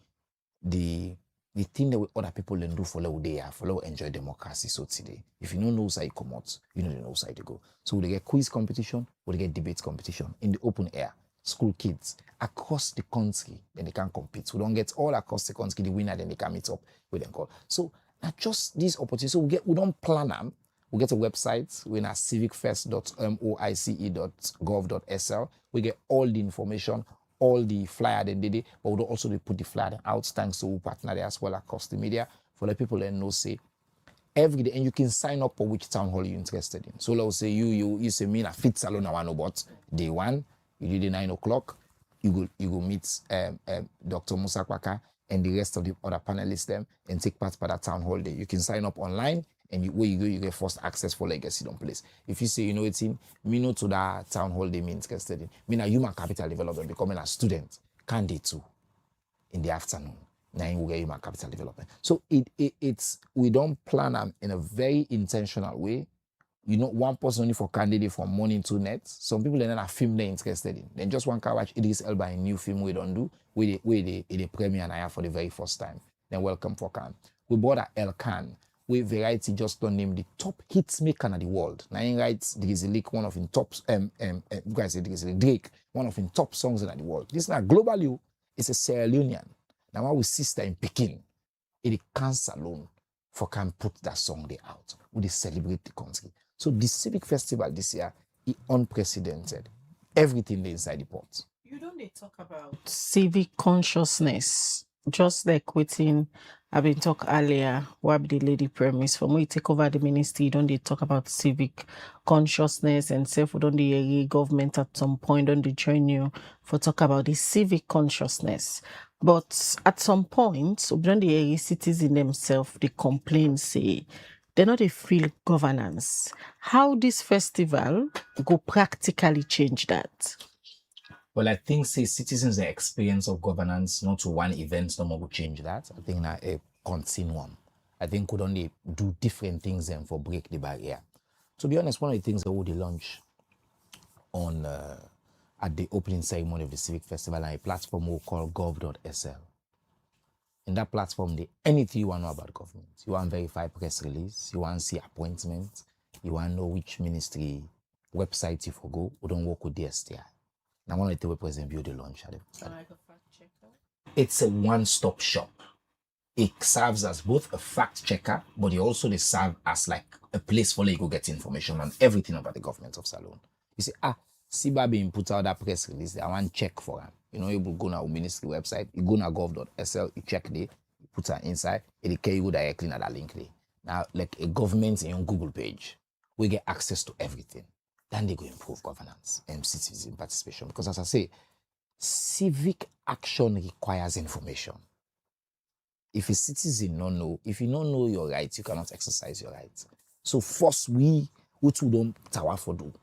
thing that other people then do for how they are, for how enjoy democracy. So today, if you don't know how you come out, you don't know how to go. So we get quiz competition, we get debate competition in the open air. School kids across the country, then they can compete. We don't get all across the country the winner, then they can meet up with them. So not just these opportunities. So we don't plan them. We get a website, we're at civicfest.moice.gov.sl. We get all the information, all the flyer they did it, but we'll also put the flyer out thanks to our partner there as well across the media for the people that know say every day, and you can sign up for which town hall you're interested in. So let's say you say me na fit salon I want about day one, you do the 9 o'clock, you go meet Dr. Musa Kwaka and the rest of the other panelists them and take part for that town hall day. You can sign up online and where you go, you get first access for legacy on place. If you say, you know, it's in me know to that town hall day me interested in, me na human capital development, becoming a student, can day too in the afternoon. Now you get human capital development. So it's we don't plan them in a very intentional way. You know, one person only for candidate from morning to night. Some people are not a film they're interested in. Then just one can watch Idris Elba a new film we don't do. We the premiere and I have for the very first time. Then welcome for Can. We bought a El Can. We variety just don't name the top hits maker in the world. Now in right, there is a leak one of in top guys say there is a Drake, one of in top songs in the world. This is not globally, it's a Sierra Leonean. Now our sister in Peking, it cancer alone for can put that song there out. We celebrate the country. So the Civic Festival this year is unprecedented. Everything there inside the pot. You don't they talk about civic consciousness, just like within I've been talk earlier, what the lady premise from when you take over the ministry, don't they talk about civic consciousness and self don't the government at some point don't they join you for talk about the civic consciousness. But at some point, so don't the citizens themselves they complain, say they not they feel governance. How this festival go practically change that? Well, I think say citizens' experience of governance, not to one event, no more will change that. I think that a continuum. I think could only do different things and for break the barrier. To be honest, one of the things that we launch on at the opening ceremony of the Civic Festival and a platform we call gov.sl. In that platform, anything you want to know about government, you want to verify press release, you want to see appointment, you want to know which ministry website you for go, we don't work with the STI. Now, one of the President view the launch. Like a fact checker? It's a one-stop shop. It serves as both a fact checker, but it also they serve as like a place where you go get information on everything about the government of Salone. You say, Siba being put out that press release, I want check for him. You know, you will go to the ministry website, you go to gov.sl, you check there, you put it inside, it carry you directly to that link there. Now, like a government in Google page, we get access to everything. Then they go improve governance and citizen participation. Because as I say, civic action requires information. If a citizen don't know, if you don't know your rights, you cannot exercise your rights. So first we too don't tower for do.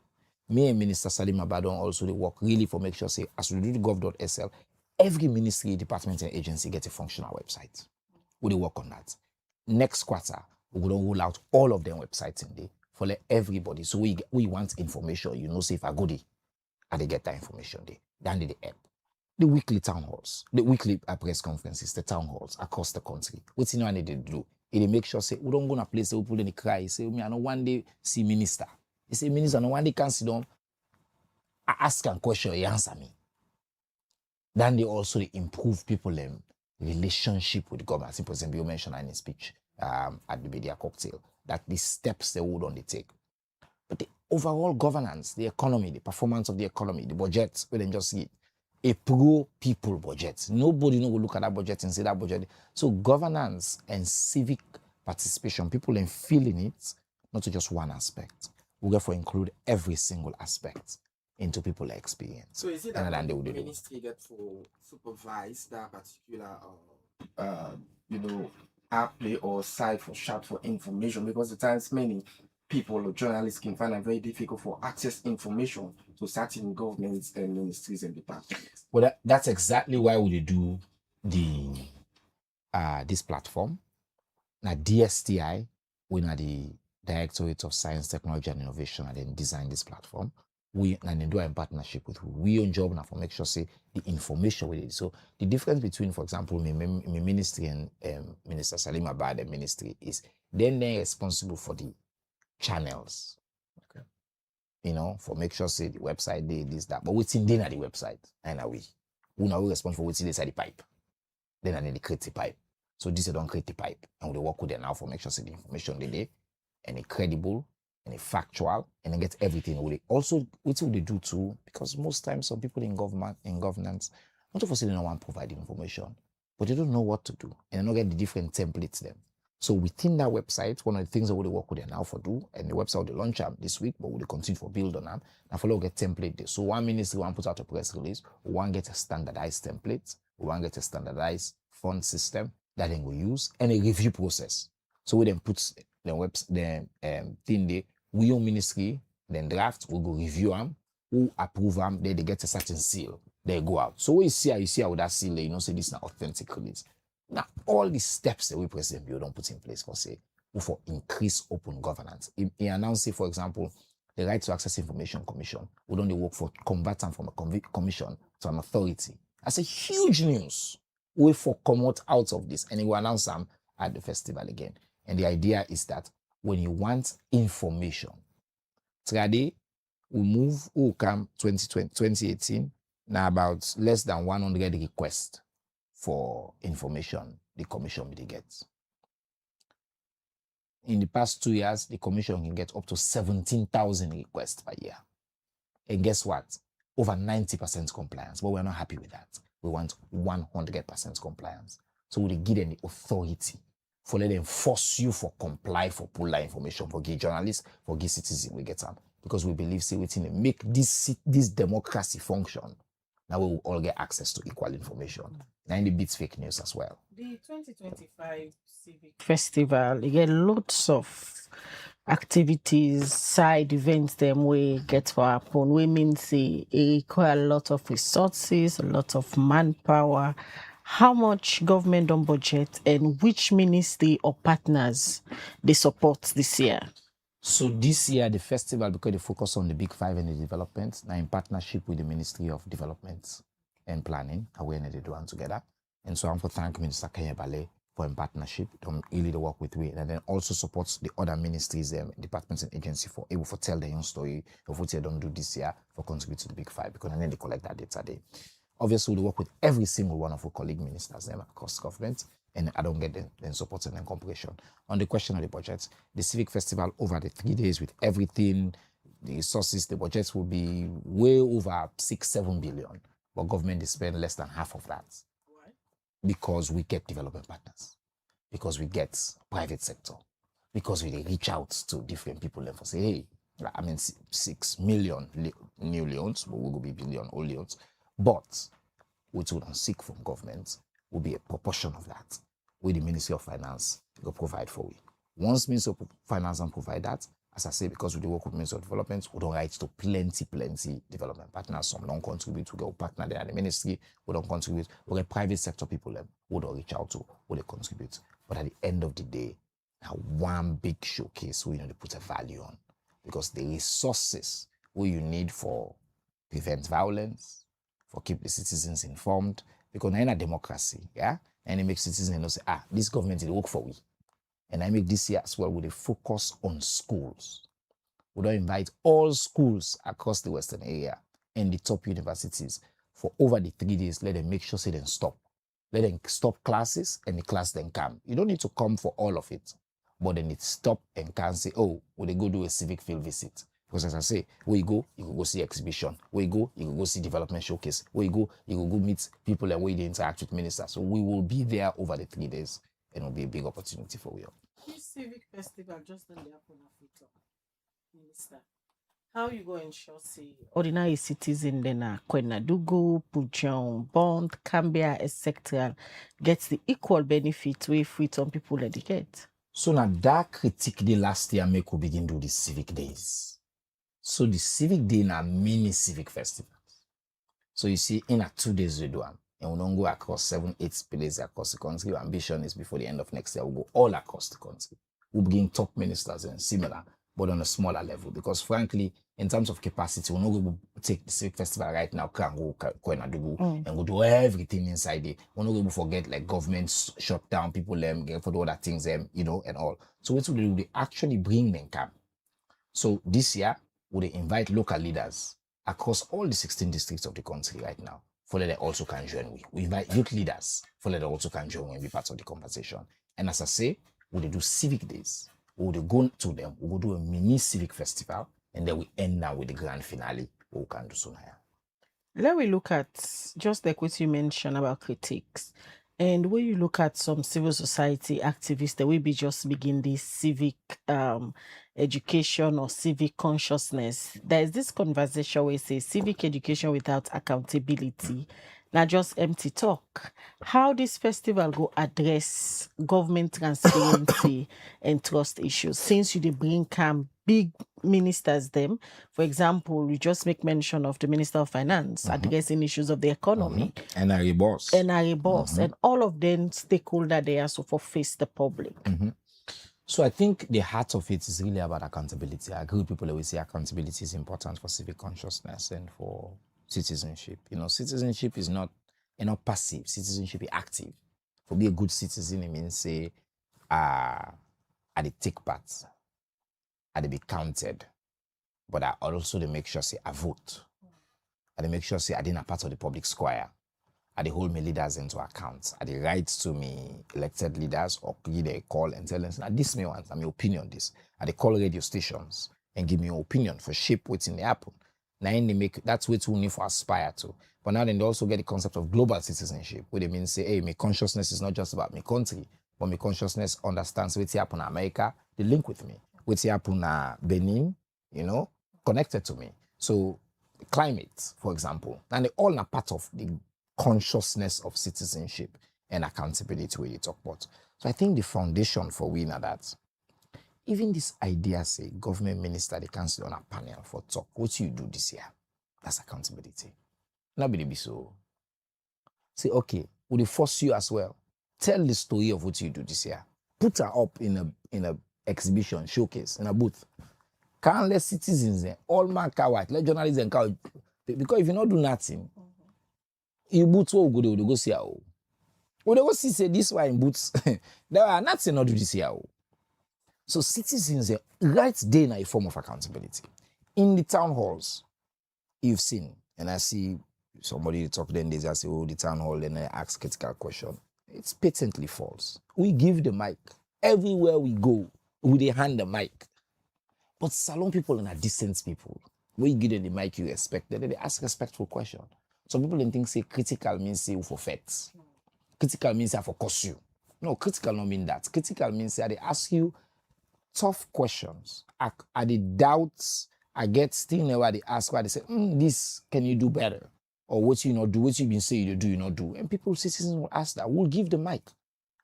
Me and Minister Chernor Bah also they work really for make sure say as we do the gov.sl, every ministry, department and agency get a functional website. We work on that. Next quarter, we will roll out all of them websites in there. For like everybody. So we want information. You know, say if I go there, they get that information there. Then the app. The weekly town halls, the weekly press conferences, the town halls across the country. What's you know they do? They make sure say we don't go to a place they will put in the cry. Say me I know one day see minister. He say minister no one day can sit down. I ask a question, he answer me. Then they also improve people relationship with the government. For example, you mentioned in his speech at the media cocktail that the steps they would undertake. But the overall governance, the economy, the performance of the economy, the budget, we then just see a pro-people budget. Nobody will look at that budget and say that budget. So governance and civic participation, people then feeling it, not just one aspect. We therefore include every single aspect into people's experience. So is it that the ministry get to supervise that particular, app or site for shout for information? Because at times many people or journalists can find it very difficult for access information to certain governments and ministries and departments. Well, that's exactly why we do the this platform. Now DSTI, we are the Directorate of Science, Technology and Innovation, and then design this platform. We and then do a partnership with we own job now for make sure say the information we did. So the difference between, for example, my ministry and Minister Chernor Bah the ministry is then they're responsible for the channels. Okay. You know, for make sure say the website they this, that. But what's in there at the website? And we now responsible for what's inside the pipe. Then I need to create the pipe. So this they don't create the pipe. And we work with them now for make sure say the information they and it's credible and a factual, and then get everything. Will they also, what will they do too? Because most times some people in governance, not of us they don't want to provide information, but they don't know what to do, and they don't get the different templates them. So within that website, one of the things that we work with them now for do, and the website will launch them this week, but we'll continue for build on them. Now for get template there. So one ministry want put out a press release, one get a standardized template, one get a standardized font system that then we use, and a review process. So we then put the thing there, we own ministry, then draft, we'll go review them, who approve them, then they get a certain seal, they go out. So when you see how that seal, you know, say this is an authentic release. Now, all the steps that we President Bio don't put in place for say, for increase open governance. He announced, for example, the Right to Access Information Commission. We don't work for converting from a commission to an authority. That's a huge news. We for come out of this, and he will announce them at the festival again. And the idea is that when you want information, today we come 2018, now about less than 100 requests for information the commission will get. In the past 2 years, the commission can get up to 17,000 requests per year. And guess what? Over 90% compliance, but we're not happy with that. We want 100% compliance. So we give them the authority for let them force you for comply, for pull that information, for give journalists, for give citizens, we get them. Because we believe, say, we make this democracy function. Now we will all get access to equal information. And it beats fake news as well. The 2025 Civic Festival, you get lots of activities, side events, them we get for happen. We mean say it require a lot of resources, a lot of manpower. How much government on budget and which ministry or partners they support this year? So this year, the festival, because they focus on the Big Five and the development, now in partnership with the Ministry of Development and Planning, awareness they do one together. And so I'm to thank Minister Chernor Bah for in partnership, really the work with we, and then also supports the other ministries, departments and agencies for able to tell their own story of what they don't do this year for contribute to the Big Five, because then they collect that data there. Obviously, we work with every single one of our colleague ministers across government, and I don't get them support and then cooperation. On the question of the budget, the Civic Festival over the 3 days with everything, the resources, the budgets will be way over 6-7 billion, but government they spend less than half of that. Why? Because we get development partners, because we get private sector, because we reach out to different people and say, hey, I mean 6 million new loans, but we will be billion old loans, but we don't seek from government will be a proportion of that, where the Ministry of Finance will provide for we. Once Ministry of Finance and provide that, as I say, because we do work with Ministry of Development, we don't write to plenty development partners. Some don't contribute, we go partner there at the ministry, we don't contribute, we get private sector people who don't reach out to, who they contribute. But at the end of the day, now one big showcase we need to put a value on, because the resources where you need for prevent violence, for keep the citizens informed, because in a democracy, yeah, and it makes citizens know say, this government will work for we. And I make this year as well with a focus on schools. We don't invite all schools across the Western area and the top universities for over the 3 days. Let them make sure say them stop. Let them stop classes and the class then come. You don't need to come for all of it, but then it stop and can say, oh, will they go do a civic field visit? Because as I say, where you go go see exhibition. Where you go see development showcase. Where you go meet people and where they interact with ministers. So we will be there over the 3 days, and it will be a big opportunity for you. This Civic Festival just on the Apple Africa, Minister. How you go ensure say ordinary citizen then Kwenadugu, Pujon, Bond, Cambia, etc. gets the equal benefit way free some people that they get? So now that critique the last year make we begin do the civic days. So the civic day na mini civic festivals. So you see in a 2 days we do them. And we don't go across 7-8 places across the country. Our ambition is before the end of next year, we'll go all across the country. We'll bring top ministers and similar, but on a smaller level. Because frankly, in terms of capacity, we're not going to take the Civic Festival right now, can go and we'll do everything inside it. We're not going to forget like government shut down, people get for the other things, and all. So what we do, they actually bring them camp. So this year, we invite local leaders across all the 16 districts of the country right now. For that they also can join. We invite youth leaders for that they also can join and be part of the conversation. And as I say, we do civic days We would go to them, we will do a mini Civic Festival, and then we end now with the grand finale. We can do so now. Let me look at just like what you mentioned about critics. And when you look at some civil society activists that will be just begin this civic education or civic consciousness, there is this conversation where it says civic education without accountability, not just empty talk. How this festival go address government transparency and trust issues since you dey bring big ministers them. For example, you just make mention of the Minister of Finance addressing issues of the economy. NRA boss. NRA boss. And all of them stakeholder there so for face the public. So I think the heart of it is really about accountability. I agree with people that we say accountability is important for civic consciousness and for citizenship. You know, citizenship is not passive. Citizenship is active. For be a good citizen, it means say, I take part. I be counted, but I also they make sure say I vote. I make sure say I didn't a part of the public square. I hold my leaders into account. I write to me elected leaders or give a call and tell them, this me want, my opinion on this. I call radio stations and give me your opinion for shape what's in the happen. Now they make that's what we need for aspire to. But now then they also get the concept of global citizenship, where they mean say, hey, my consciousness is not just about my country, but my consciousness understands what's happen in America, they link with me. What's happen in Benin, you know, connected to me. So climate, for example, and they all are part of the consciousness of citizenship and accountability where you talk about. So I think the foundation for we know that even this idea say government minister they can sit on a panel for talk. What you do this year? That's accountability. Nobody be so. Say, okay, would they force you as well? Tell the story of what you do this year. Put her up in a exhibition, showcase, in a booth. Can't let citizens there, all man white, let journalists and cow. Because if you not do nothing, you boots will go see how. Well, they go see say this one in boots. There are nothing not do this here. So citizens right there in a form of accountability. In the town halls, you've seen, and I see somebody talk then they say, oh, the town hall, and I ask critical question. It's patently false. We give the mic. Everywhere we go, we hand the mic. But salon people are decent people. When you give them the mic, you expect that they ask respectful questions. Some people think say critical means say for facts. Critical means say for cost you. No, critical don't mean that. Critical means say they ask you tough questions. Are the doubts I get still never they ask why they say, this can you do better? Or what you not do, what you been saying you do, you not do. And people, citizens will ask that. We'll give the mic.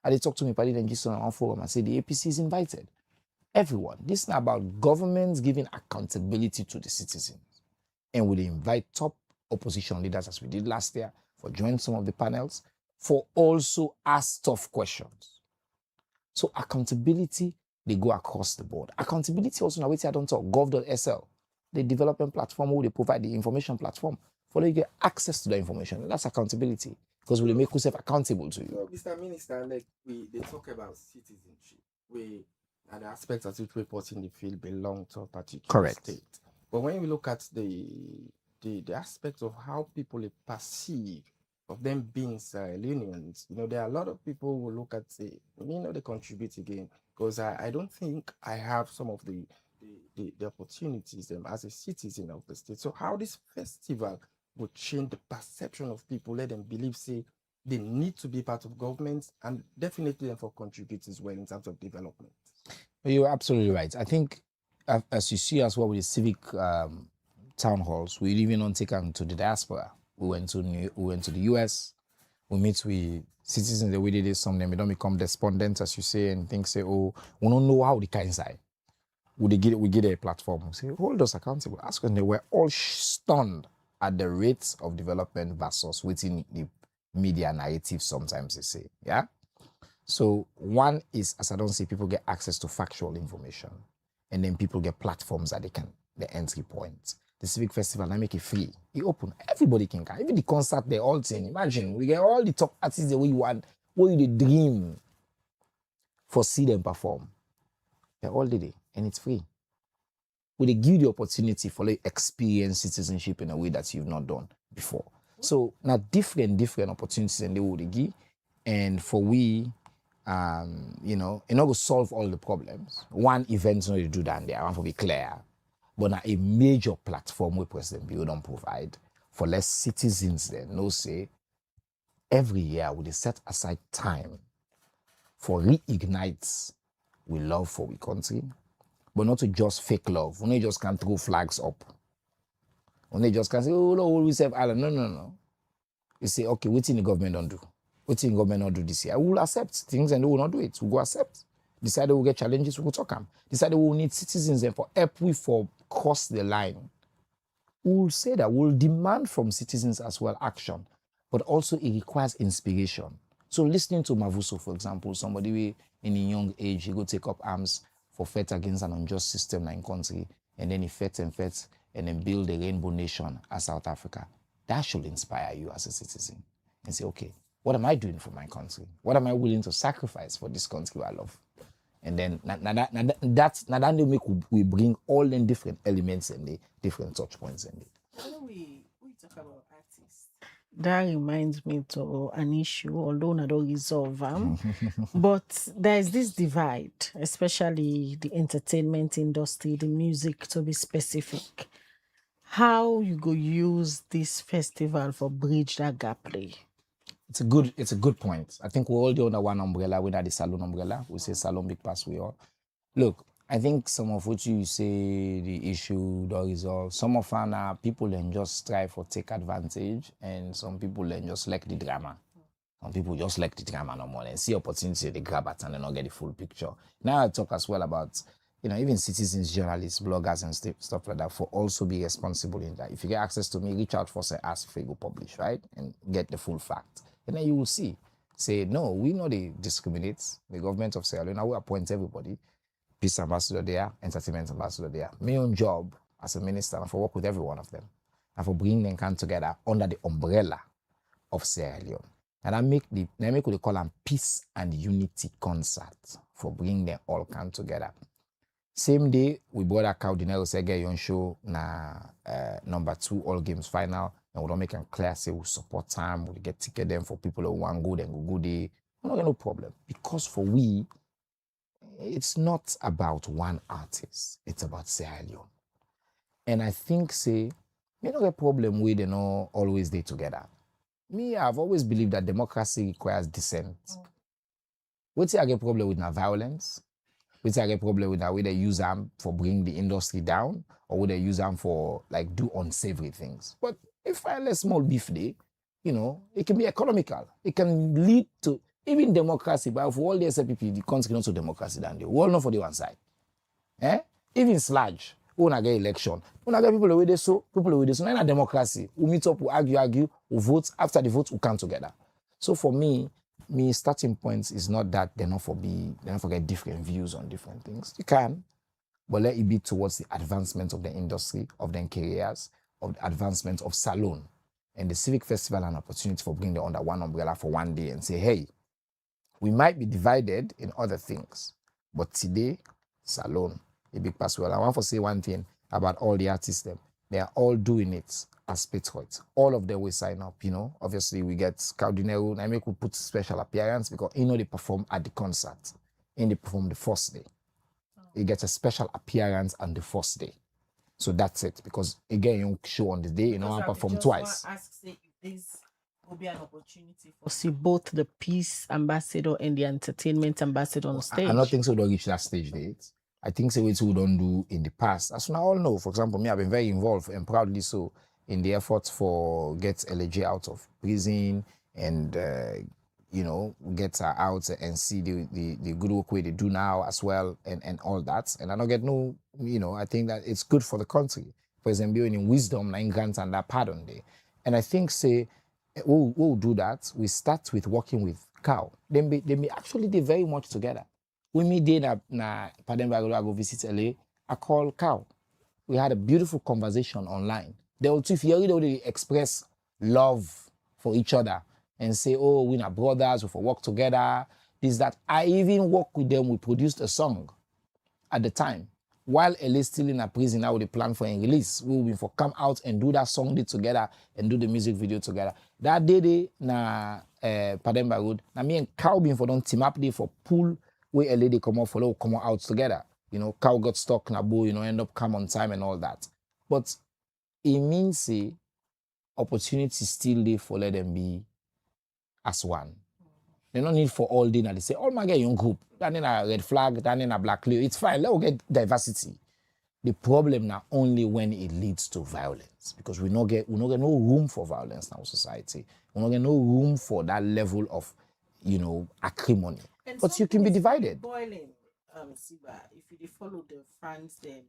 And they talk to me, Paddy and Gisson on forum and say the APC is invited. Everyone. This is not about governments giving accountability to the citizens. And we'll invite top opposition leaders, as we did last year, for joining some of the panels, for also ask tough questions. So accountability, they go across the board. Accountability also, now wait I don't talk, gov.sl, the development platform where they provide the information platform for you get access to the information. That's accountability, because we make yourself accountable to you. So, Mr. Minister, like they talk about citizenship, we and the aspects of which reports in the field belong to a particular state. But when we look at the aspects of how people perceive of them being Sierra Leoneans, there are a lot of people who look at say, they contribute again, because I don't think I have some of the opportunities as a citizen of the state. So how this festival would change the perception of people, let them believe, say, they need to be part of government and definitely them for contribute as well in terms of development. You're absolutely right. I think, as you see as well with the civic town halls, we even on take them to the diaspora. We went to the US. We meet with citizens the way they did some of them. We don't become despondent, as you say, and think say, oh, we don't know how the kind inside. We get a platform. We say, hold us accountable. Ask them. They were all stunned at the rates of development versus within the media narrative. Sometimes they say, yeah. So one is, as I don't say, people get access to factual information, and then people get platforms that the entry point. The Civic Festival, I make it free. It open. Everybody can come. Even the concert, they all saying, imagine, we get all the top artists the way you want, where you dream for see them perform. They're all day, and it's free. Will they give you the opportunity for like experience citizenship in a way that you've not done before? So now different opportunities and they will give. And for we, you know, it not go solve all the problems. One event not to do that there, I want to be clear. But now a major platform where President Bio don't provide for less citizens then, no say, every year we set aside time for reignite we love for we country, but not to just fake love. We just can't throw flags up. We just can't say, oh, no, we save Ireland. No. You say, okay, what thing the government don't do? What thing the government not do this year? We will accept things and they will not do it. We go accept. Decide we'll get challenges, we will talk them. Decide we will need citizens and for help we for cross the line. We will say that we'll demand from citizens as well action, but also it requires inspiration. So listening to Mavuso, for example, somebody we in a young age, he go take up arms for fight against an unjust system in country, and then he fights and then build a rainbow nation as South Africa. That should inspire you as a citizen and say, okay, what am I doing for my country? What am I willing to sacrifice for this country I love? And then that's make we bring all the different elements and the different touch points in it. When we talk about artists, that reminds me to an issue, although not all resolve but there is this divide, especially the entertainment industry, the music to be specific. How you go use this festival for bridge that gap there? It's a good point. I think we're all under one umbrella, we're not the Salon umbrella. We say Salon Big Pass we all. Look, I think some of what you say, the issue, the resolve, some of our people then just strive for take advantage, and some people then just like the drama. Some people just like the drama no more and see opportunity, they grab it and they not get the full picture. Now I talk as well about, you know, even citizens, journalists, bloggers and stuff like that for also be responsible in that. If you get access to me, reach out for say ask if you go publish, right? And get the full fact. And then you will see, say, no, we know they discriminate. The government of Sierra Leone, we appoint everybody. Peace ambassador there, entertainment ambassador there. My own job as a minister, and for work with every one of them. And for bringing them together under the umbrella of Sierra Leone. And I make what they call them peace and unity concert for bringing them all come together. Same day, we brought a Cardinal Sege Yon show na number 2 all games final. And we don't make them clear, say we support time, we get ticket them for people who want good and go day. We don't get no problem. Because for we, it's not about one artist, it's about Sierra Leone. And I think, say, me not get problem with, you know, always they together. Me, I've always believed that democracy requires dissent. What's I get problem with now violence? What's I get problem with now where they use them for bring the industry down, or where they use them for like do unsavory things? But if I let small beef day, you know, it can be economical. It can lead to even democracy. But for all the SLPP, the country not so democracy than they. We all know for the one side. Even sludge. When I get election, when I get people away there, so people away there. So now in a democracy, we meet up, we argue, we vote. After the vote, we come together. So for me starting points is not that they not forget different views on different things. You can, but let it be towards the advancement of the industry, of their careers, of the advancement of Salon. And the Civic Festival an opportunity for bringing them under one umbrella for one day and say, hey, we might be divided in other things, but today, Salon, a big pass well. I want to say one thing about all the artists them. They are all doing it as patriots. All of them will sign up, you know. Obviously, we get Cardinero, and I make we put special appearance because, you know, they perform at the concert. And they perform the first day. You get a special appearance on the first day. So that's it. Because, again, you show on the day, you know, I perform twice. Ask, say, if this will be an opportunity for see both the peace ambassador and the entertainment ambassador on stage. I don't think so. Don't reach that stage date. I think so. What we don't do in the past. As we all know, for example, me, I've been very involved and proudly so in the efforts for get LG out of prison and you know, get her out and see the good work they do now as well and all that. And I don't get no, you know, I think that it's good for the country. For example, in wisdom, 9 grants and that pardon day. And I think say we'll do that. We start with working with Cow. They actually they very much together. When me did na pardon I go visit LA, I call Cow. We had a beautiful conversation online. They will if you already express love for each other and say, oh, we're not brothers, we for work together. This, that. I even work with them. We produced a song at the time. While LA still in a prison, now they plan for a release. We will be for come out and do that song together and do the music video together. That day, na Pademba Road. Now me and Cow been for don't team up there for pool where a lady come out for come out together. You know, Cow got stuck in a bow, you know, end up come on time and all that. But it means say opportunity still there for let them be as one. They don't need for all dinner. They say, oh my God, young group. That in a red flag, that in a black clear. It's fine. Let's get diversity. The problem now only when it leads to violence, because we not get no room for violence in our society. We not get no room for that level of, you know, acrimony. And but you can be divided. Boiling, Siba, if you follow the fans, then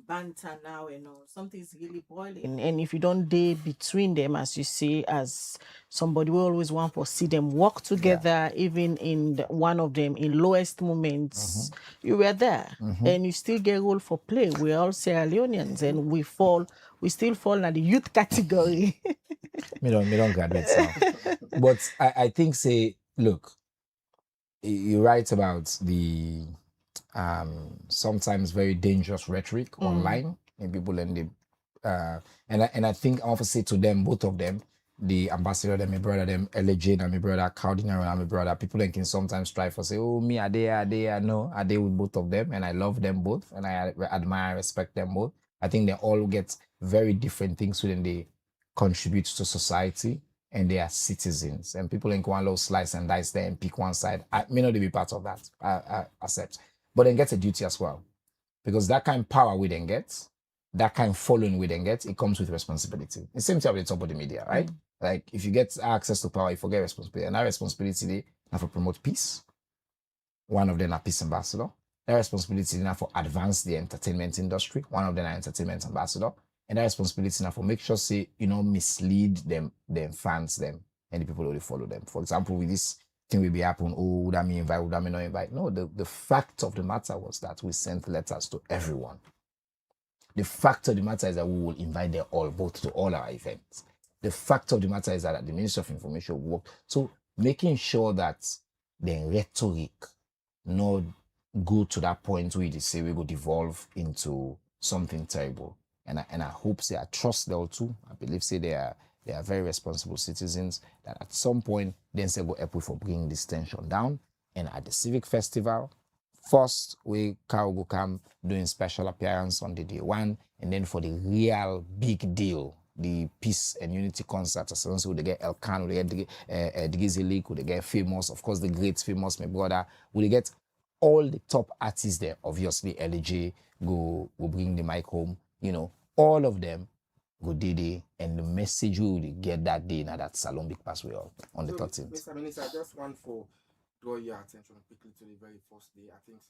banter now and all, something's really boiling. And if you don't dare between them, as you say, as somebody we always want to see them work together, even in one of them in lowest moments, you were there, and you still get role for play. We're all Sierra Leoneans, and we still fall in the youth category. me don't graduate now. But I think say, look, you write about the sometimes very dangerous rhetoric online, and people and the and I think I want to say to them, both of them, the ambassador, them, my brother, them, LJ, and my brother, Cardinal, and my brother, people that can sometimes try for say, oh, me, are they, no, are they with both of them, and I love them both, and I admire, respect them both. I think they all get very different things when they contribute to society, and they are citizens, and people in one little slice and dice there and pick one side. I may not be part of that. I accept. But then get a duty as well. Because that kind of power we then get, that kind of following we then get, it comes with responsibility. The same thing at the top of the media, right? Like if you get access to power, you forget responsibility. And that responsibility now for promote peace. One of them are peace ambassador. That responsibility now for advance the entertainment industry. One of them are entertainment ambassador. And that responsibility now for make sure say, you know, mislead them fans them and the people who follow them. For example, with this thing will be happen, oh, would I me invite, would I me not invite? No, the fact of the matter was that we sent letters to everyone. The fact of the matter is that we will invite them all, both to all our events. The fact of the matter is that the Minister of Information will work. So making sure that the rhetoric not go to that point where they say we will devolve into something terrible. And I hope, say, I trust them too. I believe, say, they are very responsible citizens that at some point, then say, go help for bringing this tension down. And at the Civic Festival, first, we go come doing special appearance on the day one. And then for the real big deal, the Peace and Unity concert, so they get El Khan, they get the Gizilik, they get Famous, of course, the great Famous, my brother, we get all the top artists there, obviously, LJ, go bring the mic home. You know, all of them go day, and the message you will get that day now that Salon Big Pass we all on the 13th. Mr. Minister, I just want to draw your attention quickly to the very first day. I think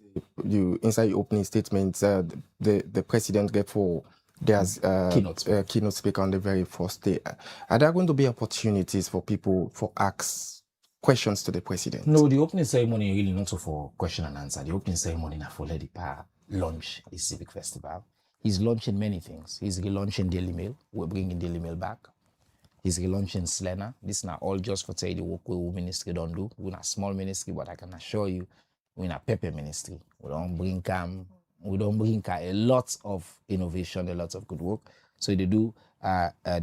you inside your opening statement, the president gave for there's keynote speaker on the very first day. Are there going to be opportunities for people for ask questions to the president? No, the opening ceremony really not so for question and answer. The opening ceremony now for let the launch the Civic Festival. He's launching many things. He's relaunching Daily Mail. We're bringing Daily Mail back. He's relaunching Slena. This is not all just for the work we ministry don't do. We're not a small ministry, but I can assure you, we're not a pepper ministry. We don't bring a lot of innovation, a lot of good work. So they do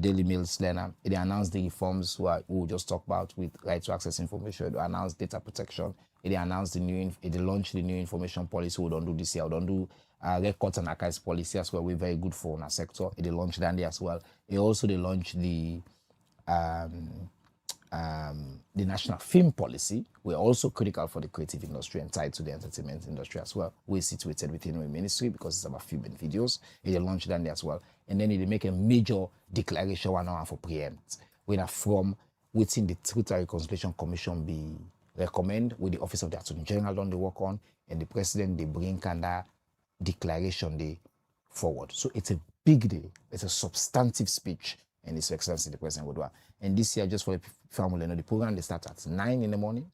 Daily Mail, Slena. They announce the reforms we just talked about with right to access information. They announce data protection. They announce they launch the new information policy. We don't do this year. We don't do records and archives policy as well. We're very good for in our sector. They launched Dandy as well. They launched the national film policy. We're also critical for the creative industry and tied to the entertainment industry as well. We're situated within our ministry because it's about film and videos. They launched Dandy as well. And then they make a major declaration 1 hour for preempt. We're from within the Truth and Reconciliation Commission be recommend with the Office of the Attorney General on the work on, and the President they bring that declaration day forward. So it's a big day. It's a substantive speech, and His Excellency the President would do. And this year, just for the family, the program they start at 9 in the morning.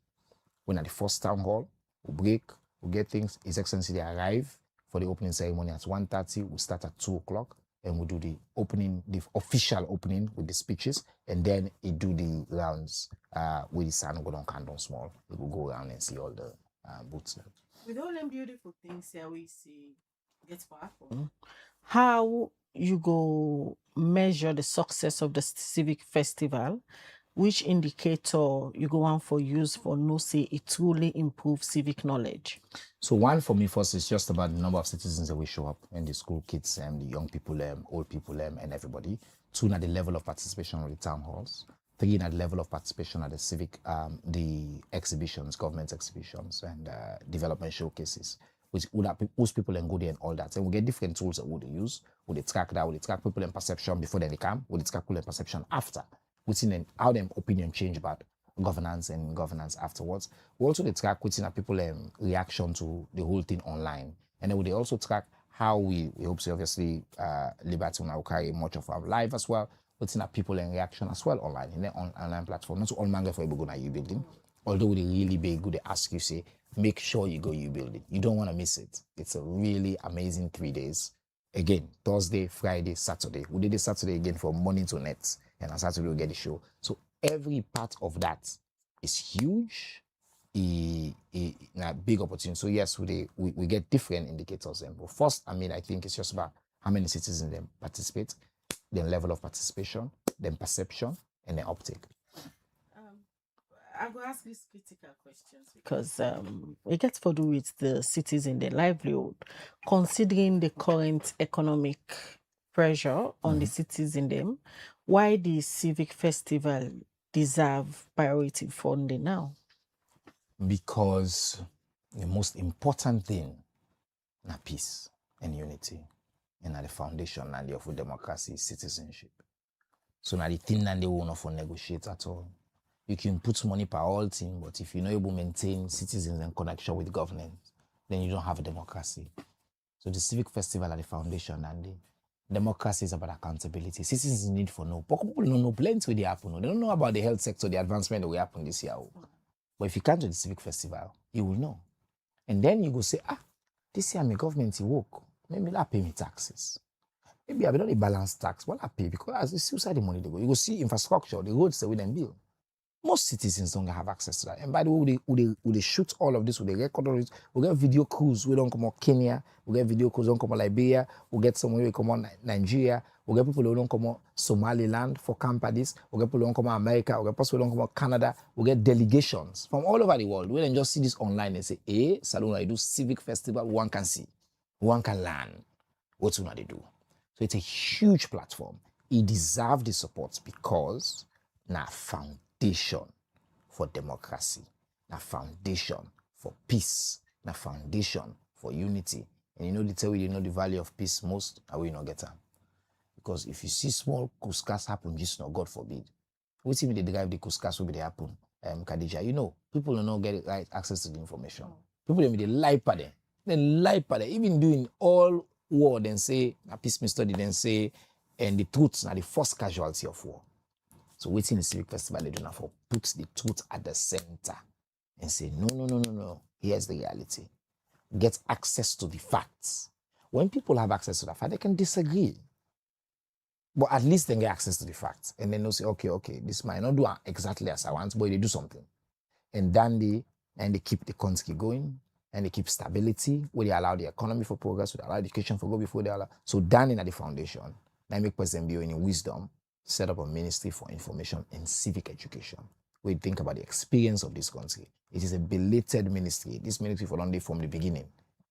When at the first town hall, we break, we get things. His Excellency they arrive for the opening ceremony at 1:30. We start at 2 o'clock. And we do the opening, the official opening with the speeches, and then it do the rounds with the sun go down Candon Small. It will go around and see all the booths. With all them beautiful things here we see get powerful. How you go measure the success of the Civic Festival which indicator you go on for use for no say it truly improve civic knowledge? So one for me first is just about the number of citizens that will show up in the school kids, the young people, old people, and everybody. Two, at the level of participation of the town halls. Three, at the level of participation at the civic, the exhibitions, government exhibitions, and development showcases, which would host people and go there and all that. And we get different tools that we use. Would they track that? Would they track people in perception before they come? Would they track people in perception after? Within and how them opinion change about governance and governance afterwards. We also they track within people reaction to the whole thing online. And then we also track how we hope to obviously Liberty will carry much of our life as well. Within people in reaction as well online in the online platform. Not all manga for go na you building. Although they really be good, they ask you say, make sure you go you building. You don't want to miss it. It's a really amazing 3 days. Again, Thursday, Friday, Saturday. We did it Saturday again from morning to night. And on Saturday we'll get the show. So every part of that is huge. A big opportunity. So yes, we get different indicators. But first, I think it's just about how many citizens them participate, then level of participation, then perception, and then uptake. I will ask these critical questions because it gets to do with the citizen, their livelihood, considering the current economic pressure on the citizen them. Why the Civic Festival deserve priority funding now? Because the most important thing is peace and unity, and the foundation and of democracy is citizenship. So now the thing that they won't for negotiate at all. You can put money per all thing, but if you're not able to maintain citizens and connection with government, then you don't have a democracy. So the Civic Festival are the foundation, and the democracy is about accountability. Citizens need for know. But people don't know plenty what they happen. They don't know about the health sector, the advancement that will happen this year. But if you come to the Civic Festival, you will know. And then you go say, this year my government work. Maybe I pay me taxes. Maybe I don't balance tax. Well, I pay because as you see outside the money they go. You go see infrastructure, the roads that we then build. Most citizens don't have access to that. And by the way, they shoot all of this, they record all of this. We get video crews, we don't come on Kenya, we get video crews, don't come on Liberia, we get somewhere we come on Nigeria, we get people who don't come on Somaliland for camp at this, we get people who don't come on America, we get people who don't come on Canada, we get delegations from all over the world. We then just see this online and say, Salon, I do Civic Festival, one can see, one can learn what they do. So it's a huge platform. It deserves the support because now foundation for democracy, a foundation for peace, a foundation for unity. And they tell you know the value of peace most, I will not get them. Because if you see small kuskas happen, just not God forbid. What if they drive the kuskas will be happen? Khadija, people do not get right access to the information. People they lie per them. Then lie per them. Even doing all war, then say, a peace study, then say, and the truth are the first casualty of war. So waiting the Civic Festival, they do not for put the truth at the center and say, no. Here's the reality. Get access to the facts. When people have access to the fact, they can disagree. But at least they get access to the facts. And then they'll say, okay, this might not do exactly as I want, but they do something. And then they keep the country going, and they keep stability, where they allow the economy for progress, where they allow education for go before they allow. So down in at the foundation, they make President Bio in wisdom, set up a Ministry for Information and Civic Education. We think about the experience of this country. It is a belated ministry. This ministry for London from the beginning,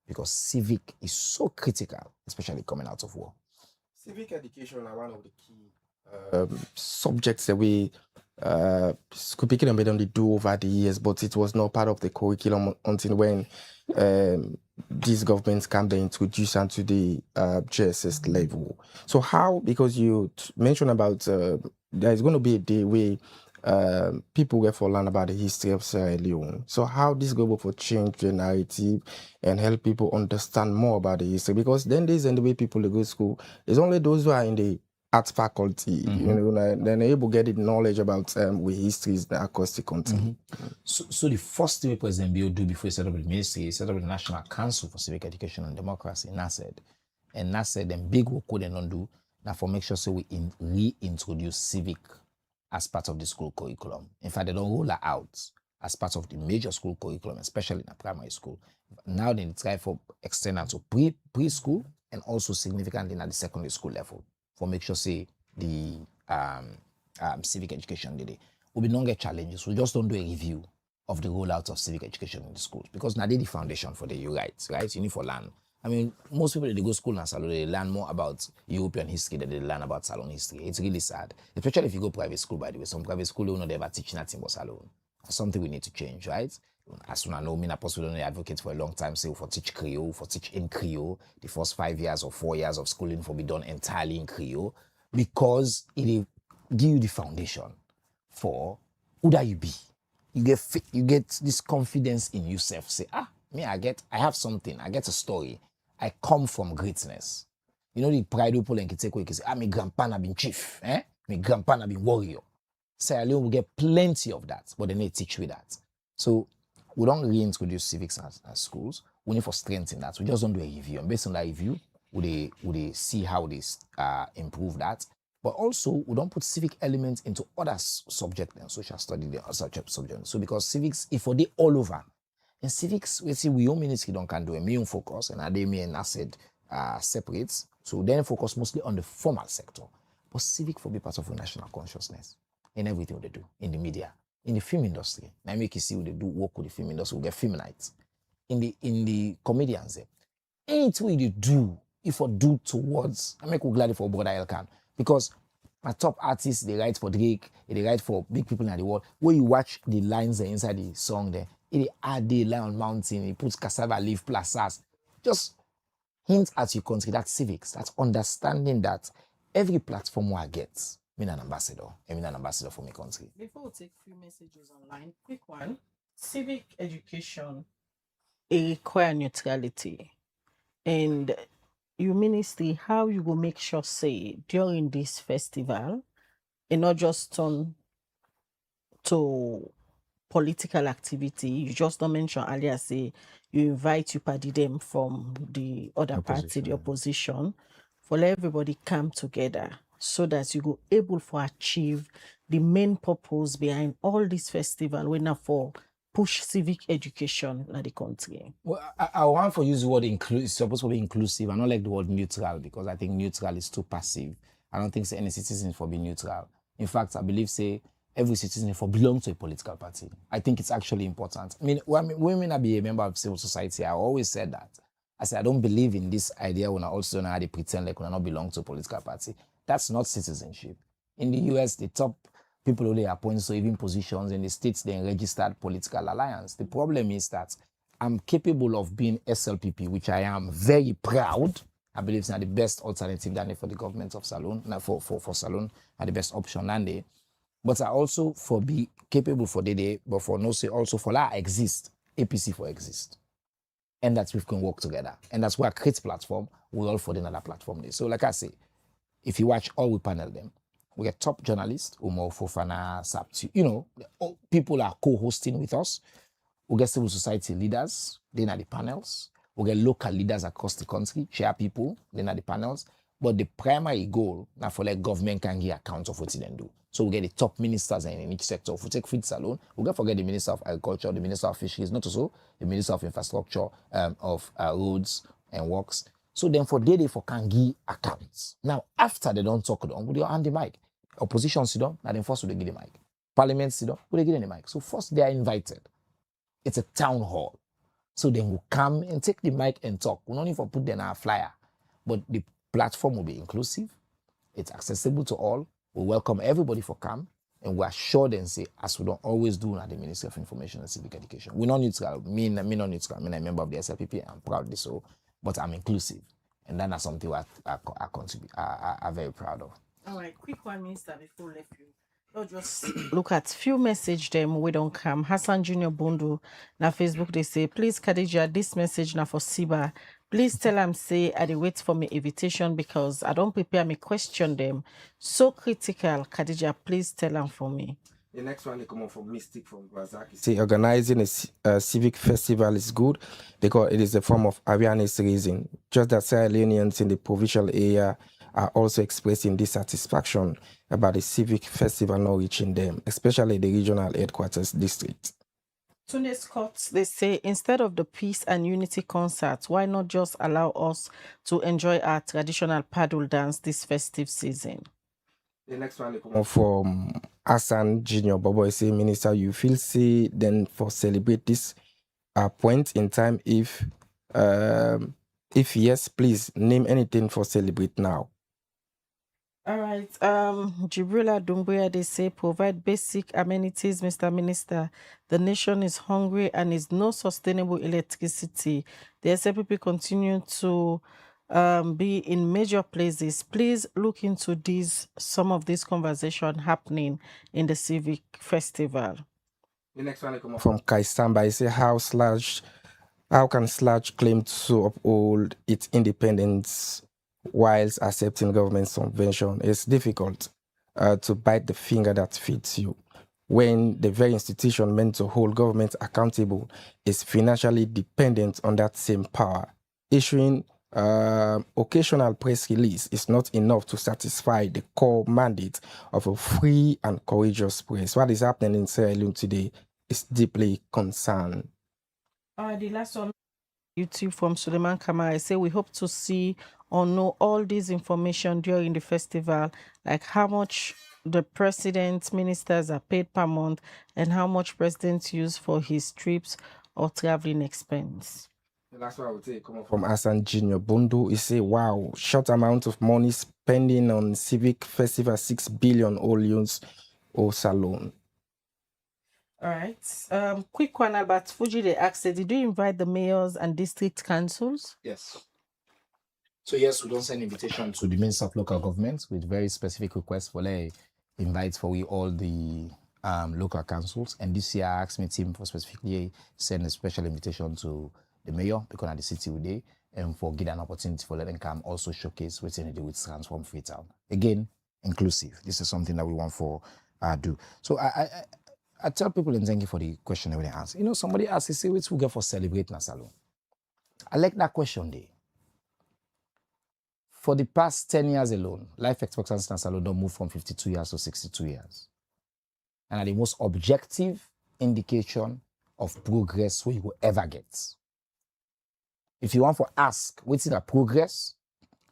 because civic is so critical, especially coming out of war. Civic education are one of the key subjects that we school picking and they do over the years, but it was not part of the curriculum until when these governments can be introduced into the JSS level. So how, because you mentioned about there is going to be a day where people get for learn about the history of Sierra Leone. So how this go for change the narrative and help people understand more about the history? Because then there's the way people go to school, it's only those who are in the arts faculty, then they're able to get the knowledge about histories across the country. So the first thing President Bio do before he set up the ministry, he set up the National Council for Civic Education and Democracy, NACED. And NACED, then big work they don't do now for make sure so we reintroduce civic as part of the school curriculum. In fact, they don't roll it out as part of the major school curriculum, especially in the primary school. Now they try for extend to preschool and also significantly at the secondary school level for make sure say the civic education did it. we don't get challenges. We just don't do a review of the rollout of civic education in the schools because now they the foundation for the you right? You need for learn. I mean, most people they go school and Salon, they learn more about European history than they learn about Salon history. It's really sad, especially if you go private school. By the way, some private school they don't ever teach nothing about Salon. Something we need to change, right? As soon as I know, me, I possibly don't advocate for a long time. Say for teach Creole, for teach in Creole, the first 5 years or 4 years of schooling for be done entirely in Creole because it give you the foundation for who that you be. You get this confidence in yourself. Say, I have something. I get a story. I come from greatness. You know the pride people and take away. Say, my grandpa have been chief. My grandpa have been warrior. Sierra Leone will get plenty of that, but they need to teach you that. So we don't reintroduce civics as schools. We need for strength in that. We just don't do a review. And based on that review, we see how they improve that. But also, we don't put civic elements into other subjects and social study, the subjects. So because civics, if they all over, in civics, we see we own ministry don't can do a main focus, and Ademi and Acid separates. So then focus mostly on the formal sector. But civic for be part of a national consciousness in everything they do, in the media, in the film industry. Now make you see when they do work with the film industry, we get film nights. In the comedians, anything you do, if you do towards, I make you glad for Brother Elkan. Because my top artists, they write for Drake, they write for big people in the world. When you watch the lines inside the song there, it add the line on mountain, it puts cassava leaf plazas. Just hint at your country, that's civics, that's understanding that every platform I get, I'm an ambassador for my country. Before we take a few messages online, quick one. Civic education, it require neutrality. And your ministry, how you will make sure, say, during this festival, and not just turn to political activity. You just don't mention earlier, say, you invite you party them from the other party, the opposition, for let everybody come together so that you go able to achieve the main purpose behind all this festival, when not for push civic education in the country. Well, I want to use the word inclusive. It's supposed to be inclusive. I don't like the word neutral because I think neutral is too passive. I don't think any citizen for being neutral. In fact, I believe say every citizen for belong to a political party. I think it's actually important. I mean, when I be a member of civil society, I always said that. I said I don't believe in this idea when I also know how they pretend like when I not belong to a political party. That's not citizenship. In the US, the top people who they appoint to even positions in the states, they registered political alliance. The problem is that I'm capable of being SLPP, which I am very proud. I believe it's not the best alternative than for the government of Salon, for Salon, and the best option than they. But I also for be capable for the day, but for no say also for that exist, APC for exist. And that we can work together. And that's why I create platform, we all for another platform there. So like I say, if you watch all we panel them, we get top journalists, Umar Fofana, Sapti, people are co-hosting with us. We get civil society leaders, then at the panels. We get local leaders across the country, chair people, then at the panels. But the primary goal, now for like government can give account of what they do. So we get the top ministers in each sector. If we take Fritz alone, we don't forget the Minister of Agriculture, the Minister of Fisheries, not also the Minister of Infrastructure, of Roads and Works. So then for they for can give accounts. Now, after they don't talk to them, we hand the mic. Opposition sit down, and then first we give the mic. Parliament sit down, we give the mic. So first they are invited. It's a town hall. So then we come and take the mic and talk. We don't need to put them on a flyer. But the platform will be inclusive. It's accessible to all. We welcome everybody for come. And we assure them, say, as we don't always do at the Ministry of Information and Civic Education. We're not neutral. Me not neutral. I'm a member of the SLPP. I'm proudly so. But I'm inclusive. And that's something I'm very proud of. All right, quick one, Minister, before we left you. I'll just look at few message them we don't come. Hassan Junior Bundu na Facebook they say, please Khadija, this message now for Siba. Please tell them say I dey wait for my invitation because I don't prepare me question them. So critical, Khadija, please tell them for me. The next one they come on from Mystic from Razak. Say organizing a civic festival is good because it is a form of awareness raising. Just that Sierra Leoneans in the provincial area are also expressing dissatisfaction about the civic festival not reaching them, especially the regional headquarters district. Tunde Scott, they say, instead of the peace and unity concerts, why not just allow us to enjoy our traditional paddle dance this festive season? The next one they come from Hassan Junior Bobo say, Minister, you feel say then for celebrate this point in time? If yes, please name anything for celebrate now. All right. Jibrila Dumbuya, they say provide basic amenities, Mr. Minister. The nation is hungry and is no sustainable electricity. The SLPP continue to be in major places. Please look into some of this conversation happening in the Civic Festival. The next one come from Kai Samba. He say how can Sludge claim to uphold its independence whilst accepting government subvention? It's difficult to bite the finger that feeds you when the very institution meant to hold government accountable is financially dependent on that same power. Issuing occasional press release is not enough to satisfy the core mandate of a free and courageous press. What is happening in Sierra Leone today is deeply concerning. The last one, YouTube from Suleiman Kamara. I say we hope to see or know all this information during the festival, like how much the president, ministers are paid per month, and how much president use for his trips or traveling expense. The last one I would say coming from Hassan Junior Bundu. He say, wow, short amount of money spending on Civic Festival, 6 billion all use or salon. All right. Quick one, Albert Fuji. They asked, did you invite the mayors and district councils? Yes. So yes, we don't send invitation to the Minister of Local Government with very specific requests for invites for all the local councils. And this year I asked my team for specifically send a special invitation to the mayor because at the city we day and for give an opportunity for letting come also showcase what's in the with Transform Freetown. Again, inclusive. This is something that we want for do. So I tell people, and thank you for the question that they ask. You know, somebody asked, say, what's we get for celebrate Nasalo? I like that question there. For the past 10 years alone, life expectancy in Nasalo don't move from 52 years to 62 years. And are the most objective indication of progress we will ever get. If you want to ask, what's in a progress?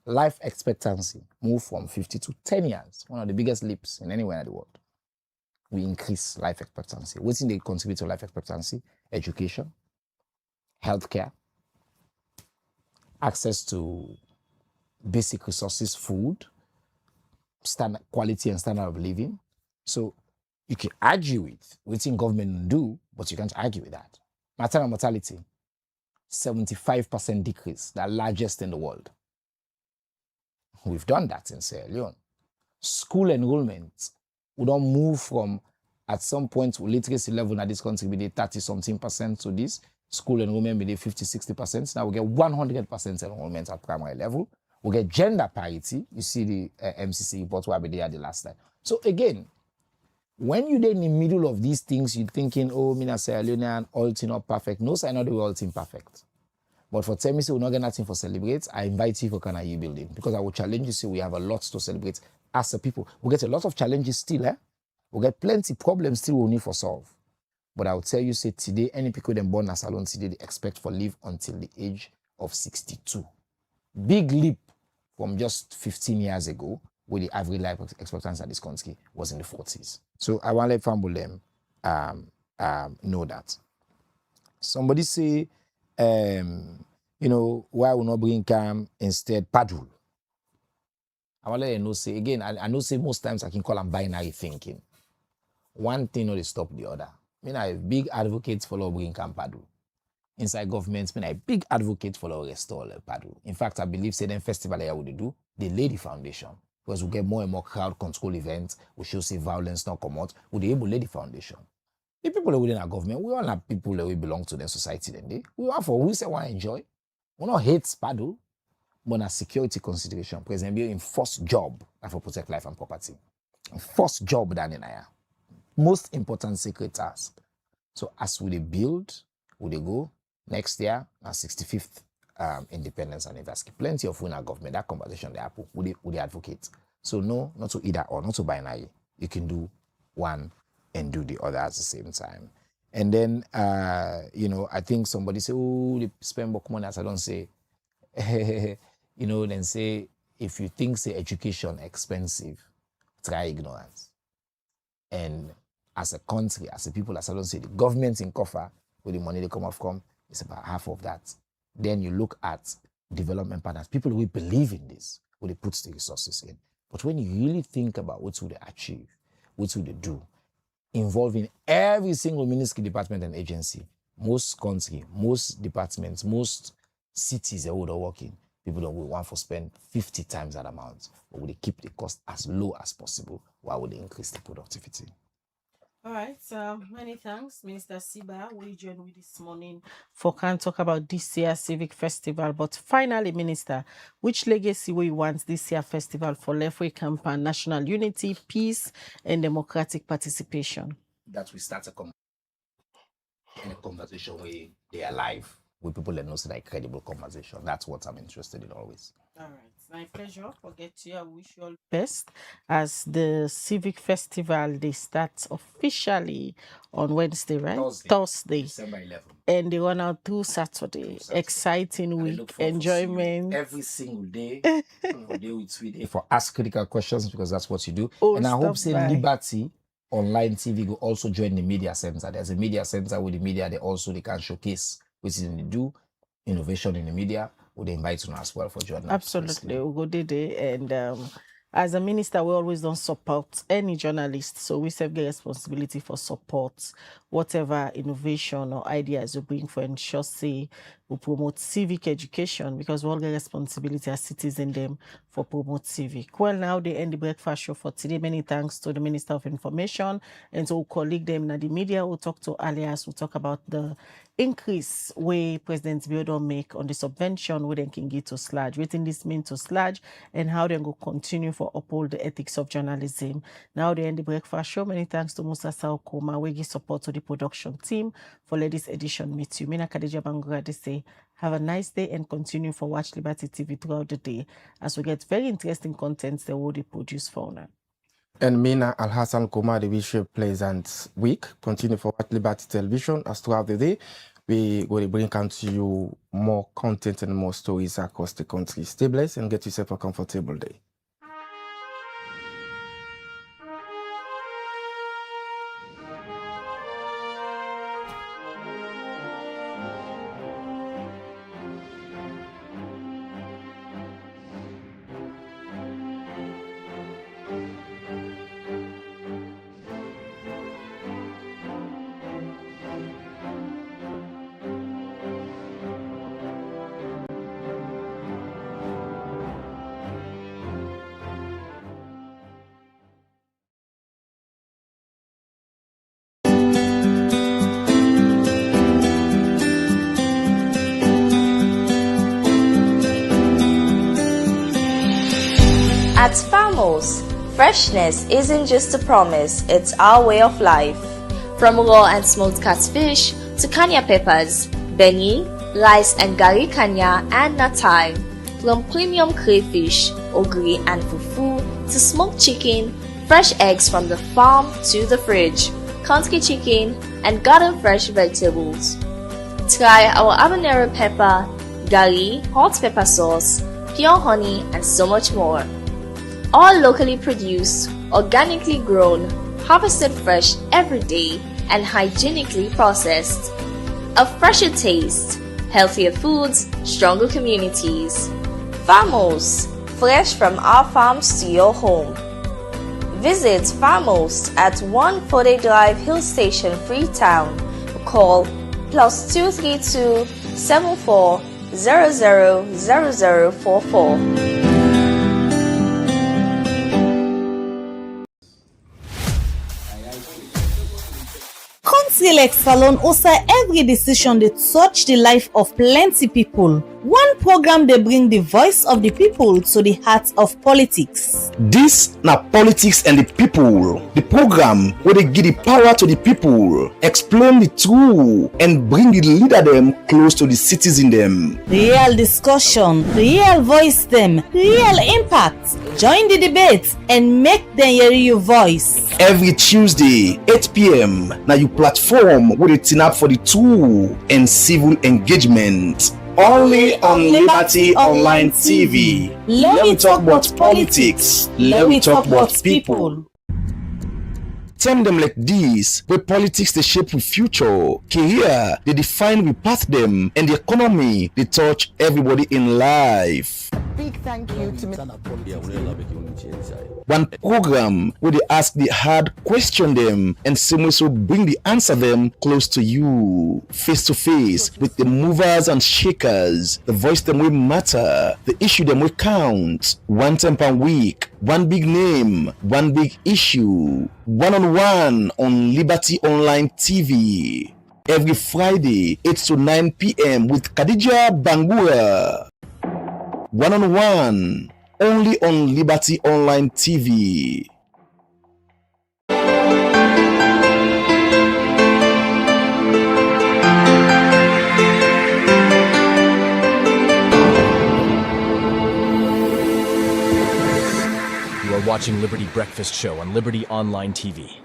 Life expectancy move from 50 to 10 years, one of the biggest leaps in anywhere in the world. We increase life expectancy. What's in the contribute to life expectancy? Education, healthcare, access to basic resources, food, standard quality and standard of living. So you can argue with what's in government do, but you can't argue with that. Maternal mortality, 75% decrease, the largest in the world. We've done that in Sierra Leone. School enrollment, we don't move from, at some point, literacy level in this country, we did 30-something% to this. School enrollment, we did 50-60%. Now we get 100% enrollment at primary level. We get gender parity. You see the MCC report where we did at the last time. So again, when you're in the middle of these things, you're thinking, oh, Mina Sierra Leone, all things not perfect. No, I know they were all things perfect. But for tell me, say we're not getting nothing for celebrate, I invite you for Kanayi building because I will challenge you. Say we have a lot to celebrate as a people. We get a lot of challenges still, we get plenty problems still we need for solve. But I will tell you, say today, any people them born as alone today, they expect for live until the age of 62. Big leap from just 15 years ago, where the average life expectancy in this country was in the 40s. So I want to let family them know that. Somebody say, you know, why will not bring cam instead paddle? I want to let you know, say again, I know say most times I can call them binary thinking. One thing or they stop the other. I mean, I'm a big advocate for bring cam paddle. Inside government, I'm a big advocate for restore paddle. In fact, I believe say them festival here would do, they lay the foundation. Because we get more and more crowd control events, we should see violence not come out, we'll be able to lay the foundation. The people that within our government, we all have people that we belong to their society then they. We want for we say want enjoy. We not hate paddle, but a security consideration. For example, in first job for protect life and property. First job than in here. Most important sacred task. So as we build, we go next year, our 65th independence anniversary. Plenty of in our government, that conversation they happen, we advocate. So no, not to either or, not to binary. You can do one and do the other at the same time. And then, you know, I think somebody say, oh, they spend more money, as I don't say, you know, then say, if you think, say, education expensive, try ignorance. And as a country, as a people, as I don't say, the government in Kofa, with the money they come off come, it's about half of that. Then you look at development partners, people who believe in this, who they put the resources in. But when you really think about what would they achieve, what would they do, involving every single ministry, department, and agency, most country, most departments, most cities they would work in, people don't want to spend 50 times that amount, but would they keep the cost as low as possible? Why would they increase the productivity? All right, many thanks, Minister Bah. We joined with this morning for can talk about this year's Civic Festival. But finally, Minister, which legacy we want this year festival for Lefwe campaign, national unity, peace, and democratic participation? That we start a conversation where they are live with people that know like credible conversation. That's what I'm interested in always. All right. My pleasure. Forget you. I wish you all the best as the Civic Festival they start officially on Wednesday, right? Thursday. December 11th. And they run out through Saturday. Exciting week, enjoyment. Every single day. Day with sweet for ask critical questions because that's what you do. Oh, and I hope say by. Liberty Online TV will also join the media center. There's a media center with the media. They can showcase which is they do innovation in the media. Would invite you as well for joining? Absolutely, we'll go there. And as a minister, we always don't support any journalist, so we have the responsibility for support whatever innovation or ideas we bring for ensure say we promote civic education because we all get responsibility as citizens them for promote civic. Well, now they end the breakfast show for today. Many thanks to the Minister of Information and to colleague them in the media. We'll talk to alias. We'll talk about the increase where President Biodon make on the subvention where they can get to sludge, what this mean to sludge, and how they go continue for uphold the ethics of journalism. Now they end the breakfast show. Many thanks to Musa Saokoma. We give support to the production team for this edition. Meet you. Mina Khadija Bangura they say have a nice day and continue for Watch Liberty TV throughout the day as we get very interesting contents that will be produced for now. And Mina Al-Hassan Kuma, the wish you a pleasant week. Continue for Watch Liberty Television as throughout the day. We will bring out to you more content and more stories across the country. Stay blessed and get yourself a comfortable day. At Farmos, freshness isn't just a promise, it's our way of life. From raw and smoked catfish to kanya peppers, beni, rice and gari kanya and natai. From premium crayfish, ogiri and fufu to smoked chicken, fresh eggs from the farm to the fridge, country chicken and garden fresh vegetables. Try our habanero pepper, gari, hot pepper sauce, pure honey and so much more. All locally produced, organically grown, harvested fresh every day, and hygienically processed. A fresher taste, healthier foods, stronger communities. Farmos, fresh from our farms to your home. Visit Farmos at 140 Drive Hill Station, Freetown. Call +232 74 000044. Country-like Salon also every decision they touch the life of plenty people. One program they bring the voice of the people to the heart of politics. This na Politics and the People, the program where they give the power to the people, explain the truth, and bring the leader them close to the citizen them. Real discussion, real voice them, real impact. Join the debate and make them hear your voice. Every Tuesday, 8 p.m. Now you platform where they turn up for the truth and civil engagement. Only on Liberty Online TV. Let me talk about politics. Let me talk about people. Time them like this, where politics they shape with future, career they define we path them, and the economy they touch everybody in life. Big thank you to One program where they ask the hard question them and seamlessly bring the answer them close to you, face to face with the movers and shakers. The voice them will matter, the issue them will count. One time per week, one big name, one big issue. One-on-one on Liberty Online TV. Every Friday, 8 to 9 p.m. with Khadija Bangura. One-on-one, only on Liberty Online TV. You are watching Liberty Breakfast Show on Liberty Online TV.